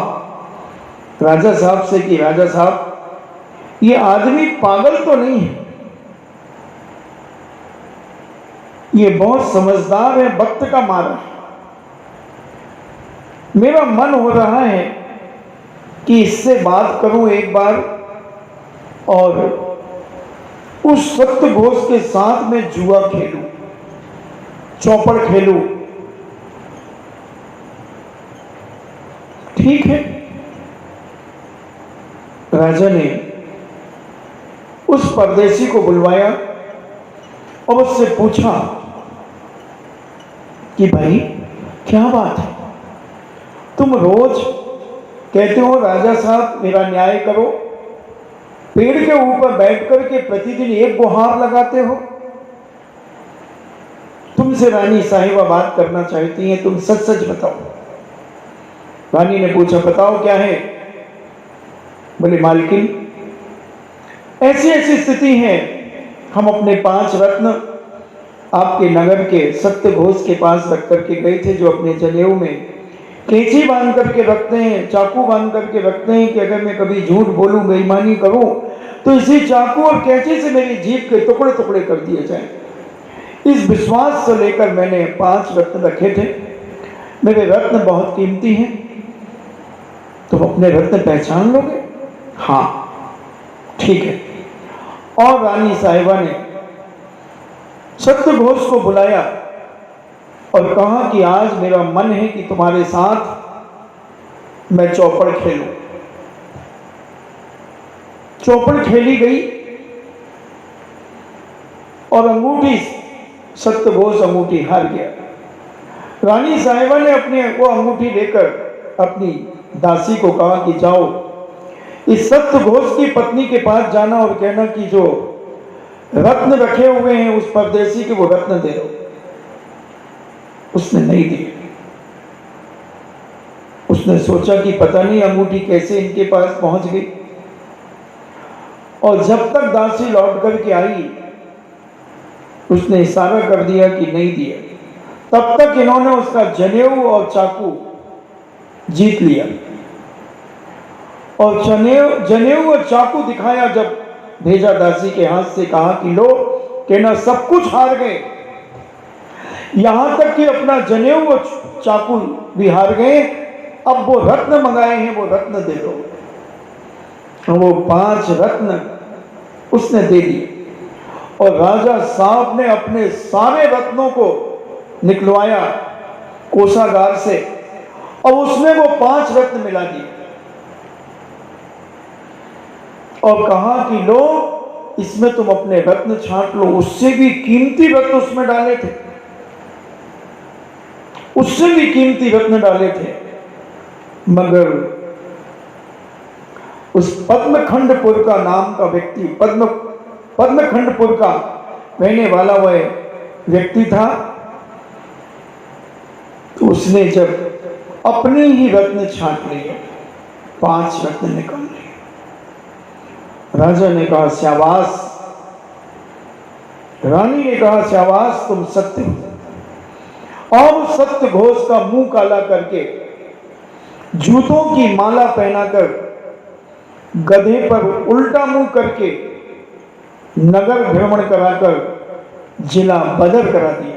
राजा साहब से कि राजा साहब, ये आदमी पागल तो नहीं है, ये बहुत समझदार है, वक्त का मारा है। मेरा मन हो रहा है कि इससे बात करूं एक बार और उस सत्य घोष के साथ में जुआ खेलूं, चौपड़ खेलूं। ठीक है। राजा ने उस परदेसी को बुलवाया और उससे पूछा कि भाई क्या बात है, तुम रोज कहते हो राजा साहब मेरा न्याय करो, पेड़ के ऊपर बैठ करके प्रतिदिन एक गुहार लगाते हो। तुमसे रानी साहिबा बात करना चाहती हैं, तुम सच सच बताओ। रानी ने पूछा बताओ क्या है। बोले मालकिन ऐसी ऐसी स्थिति है, हम अपने 5 रत्न आपके नगर के सत्य घोष के पास रख करके गए थे, जो अपने जनेऊ में कैंची बांध करके रखते हैं, चाकू बांध करके रखते हैं कि अगर मैं कभी झूठ बोलूं, बेईमानी करूं तो इसी चाकू और कैंची से मेरी जीभ के टुकड़े टुकड़े कर दिए जाएं। इस विश्वास से लेकर मैंने 5 रत्न रखे थे। मेरे रत्न बहुत कीमती हैं, तुम अपने रत्न पहचान लोगे? हाँ ठीक है। और रानी साहिबा ने सत्य घोष को बुलाया और कहा कि आज मेरा मन है कि तुम्हारे साथ मैं चौपड़ खेलूं। चौपड़ खेली गई और अंगूठी, सत्य घोष अंगूठी हार गया। रानी साहिबा ने अपने वो अंगूठी लेकर अपनी दासी को कहा कि जाओ इस सत्य घोष की पत्नी के पास जाना और कहना कि जो रत्न रखे हुए हैं उस परदेसी के वो रत्न दे दो। उसने नहीं दिए। उसने सोचा कि पता नहीं अंगूठी कैसे इनके पास पहुंच गई, और जब तक दासी लौट करके आई उसने इशारा कर दिया कि नहीं दिया, तब तक इन्होंने उसका जनेऊ और चाकू जीत लिया। और जनेऊ और चाकू दिखाया, जब भेजा दासी के हाथ से, कहा कि लो, कहना सब कुछ हार गए, यहां तक कि अपना जनेऊ और चाकू भी हार गए। अब वो रत्न मंगाए हैं, वो रत्न दे दो। वो 5 रत्न उसने दे दिए और राजा साहब ने अपने सारे रत्नों को निकलवाया कोषागार से और उसमें वो 5 रत्न मिला दिए और कहा कि लो इसमें तुम अपने रत्न छांट लो। उससे भी कीमती रत्न उसमें डाले थे, उससे भी कीमती रत्न डाले थे, मगर उस पद्मखंडपुर का नाम का व्यक्ति, पद्मखंडपुर का रहने वाला वह व्यक्ति था। तो उसने जब अपने ही रत्न छांट लिए, 5 रत्न निकाल लिए। राजा ने कहा शाबाश, रानी ने कहा शाबाश, तुम सत्य हो। और सत्य घोष का मुंह काला करके, जूतों की माला पहनाकर, गधे पर उल्टा मुंह करके नगर भ्रमण कराकर जिला बदर करा दिया।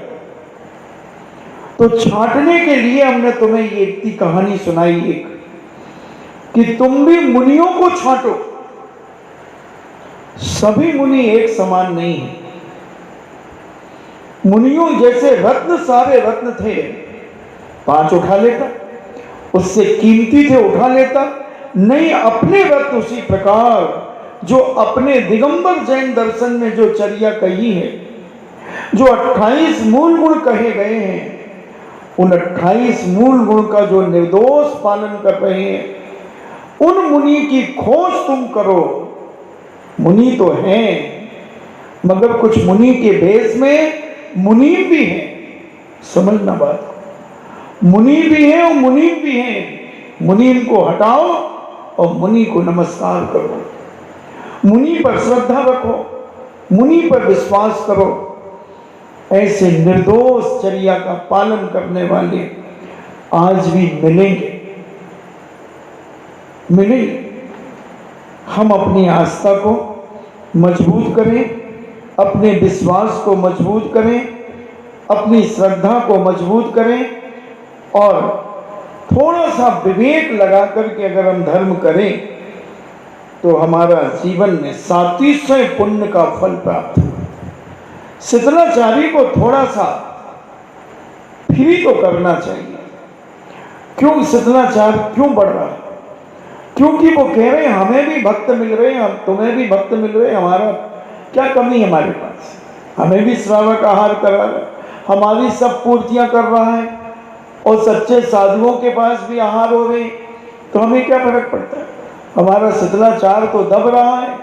तो छांटने के लिए हमने तुम्हें ये इतनी कहानी सुनाई एक, कि तुम भी मुनियों को छांटो। सभी मुनि एक समान नहीं है। मुनियों जैसे रत्न, सारे रत्न थे, 5 उठा लेता, उससे कीमती थे उठा लेता। नहीं, अपने रत्न उसी प्रकार जो अपने दिगंबर जैन दर्शन में जो चर्या कही है, जो 28 मूल गुण कहे गए हैं, उन 28 मूल गुण का जो निर्दोष पालन कर रहे हैं, उन मुनि की खोज तुम करो। मुनि तो हैं, मगर कुछ मुनि के भेष में मुनीम भी हैं। समझना बात, मुनि भी हैं और मुनीम भी हैं। मुनीम को हटाओ और मुनि को नमस्कार करो, मुनि पर श्रद्धा रखो, मुनि पर विश्वास करो। ऐसे निर्दोष चर्या का पालन करने वाले आज भी मिलेंगे। हम अपनी आस्था को मजबूत करें, अपने विश्वास को मजबूत करें, अपनी श्रद्धा को मजबूत करें और थोड़ा सा विवेक लगा करके अगर हम धर्म करें तो हमारा जीवन में 3700 पुण्य का फल प्राप्त हो। शीतलाचार्य को थोड़ा सा फ्री तो करना चाहिए। क्यों शीतलाचार्य क्यों बढ़ रहा है? क्योंकि वो कह रहे हैं हमें भी भक्त मिल रहे हैं, हम तुम्हें भी भक्त मिल रहे हैं, हमारा क्या कमी है हमारे पास? हमें भी श्रावक आहार करा रहा है, हमारी सब पूर्तियां कर रहा है और सच्चे साधुओं के पास भी आहार हो रहे, तो हमें क्या फर्क पड़ता है? हमारा शीतलाचार तो दब रहा है,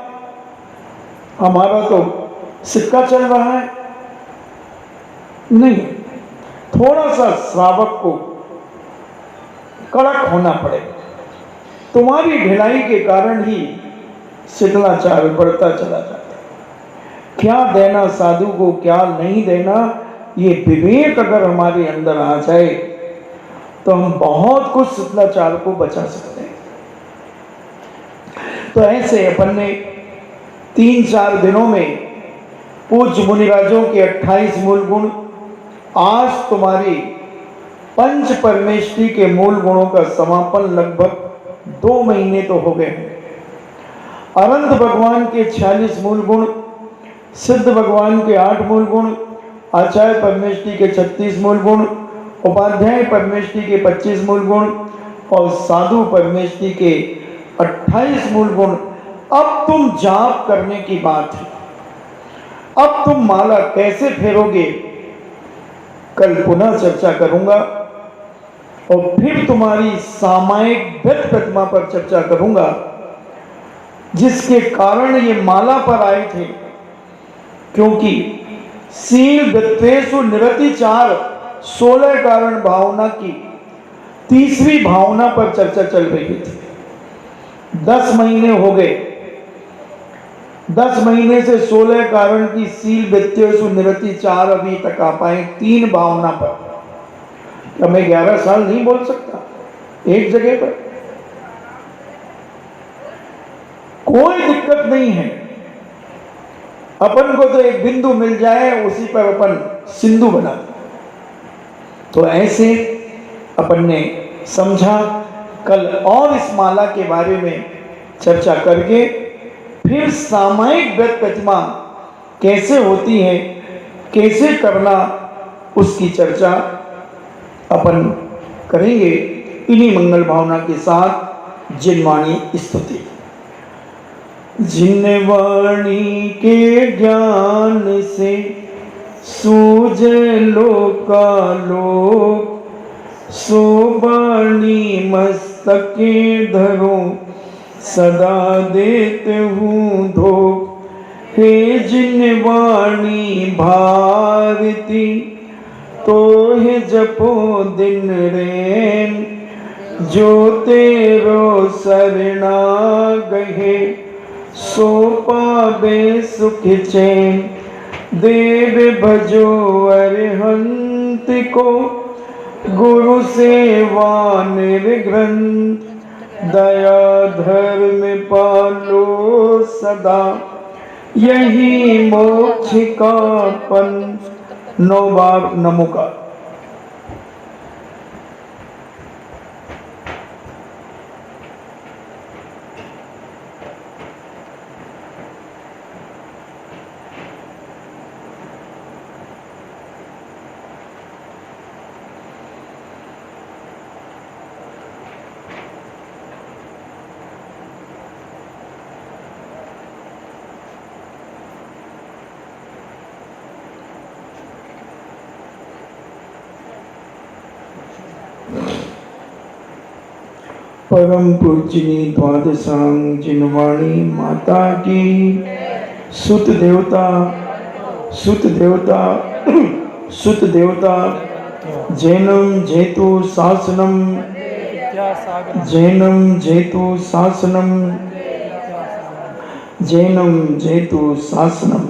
हमारा तो सिक्का चल रहा है। नहीं, थोड़ा सा श्रावक को कड़क होना पड़ेगा। तुम्हारी ढिलाई के कारण ही शीतलाचार बढ़ता चला जाता है। क्या देना साधु को, क्या नहीं देना, ये विवेक अगर हमारे अंदर आ जाए तो हम बहुत कुछ शीतलाचार को बचा सकते हैं। तो ऐसे अपन ने 3-4 दिनों में पूज्य मुनिराजों के 28 मूल गुण, आज तुम्हारी पंच परमेष्टि के मूल गुणों का समापन लगभग 2 महीने तो हो गए हैं। अनंत भगवान के 46 मूल गुण, सिद्ध भगवान के 8 मूल गुण, आचार्य परमेष्टि के 36 मूल गुण, उपाध्याय परमेष्टि के 25 मूल गुण और साधु परमेष्टि के 28 मूल गुण। अब तुम जाप करने की बात है। अब तुम माला कैसे फेरोगे, कल पुनः चर्चा करूंगा और फिर तुम्हारी सामायिक व्यक्त प्रतिमा पर चर्चा करूंगा, जिसके कारण ये माला पर आए थे। क्योंकि शील व्यक्तेषु निरतिचार 16 कारण भावना की तीसरी भावना पर चर्चा चल रही थी। 10 महीने हो गए, 10 महीने से 16 कारण की शील व्यक्तेषु निरतिचार अभी तक आ पाए 3 भावना पर। क्या मैं 11 साल नहीं बोल सकता एक जगह पर? कोई दिक्कत नहीं है, अपन को तो एक बिंदु मिल जाए उसी पर अपन सिंधु बना। तो ऐसे अपन ने समझा, कल और इस माला के बारे में चर्चा करके फिर सामायिक व्यक्त प्रतिमा कैसे होती है, कैसे करना, उसकी चर्चा अपन करेंगे इन्हीं मंगल भावना के साथ। जिनवाणी स्तुति। जिनवाणी के ज्ञान से सूझे लोकालोक, सो वाणी मस्तके धरो सदा देते हूँ धोख। हे जिनवाणी भारती तो है जपो दिन रैन, जो तेरो शरणा गहे सो पावे सुख चैन। देव भजो अरहंत को गुरु सेवा निर्ग्रंथ, दया धर्म पालो सदा यही मोक्ष का पंथ। 9 बार नमोकार। परम पूजनी द्वादशांग जिनवाणी माता की सुत देवता सुत देवता सुत देवता जैनम जेतु शासनम जैनम जेतु शासनम जैनम जेतु शासनम।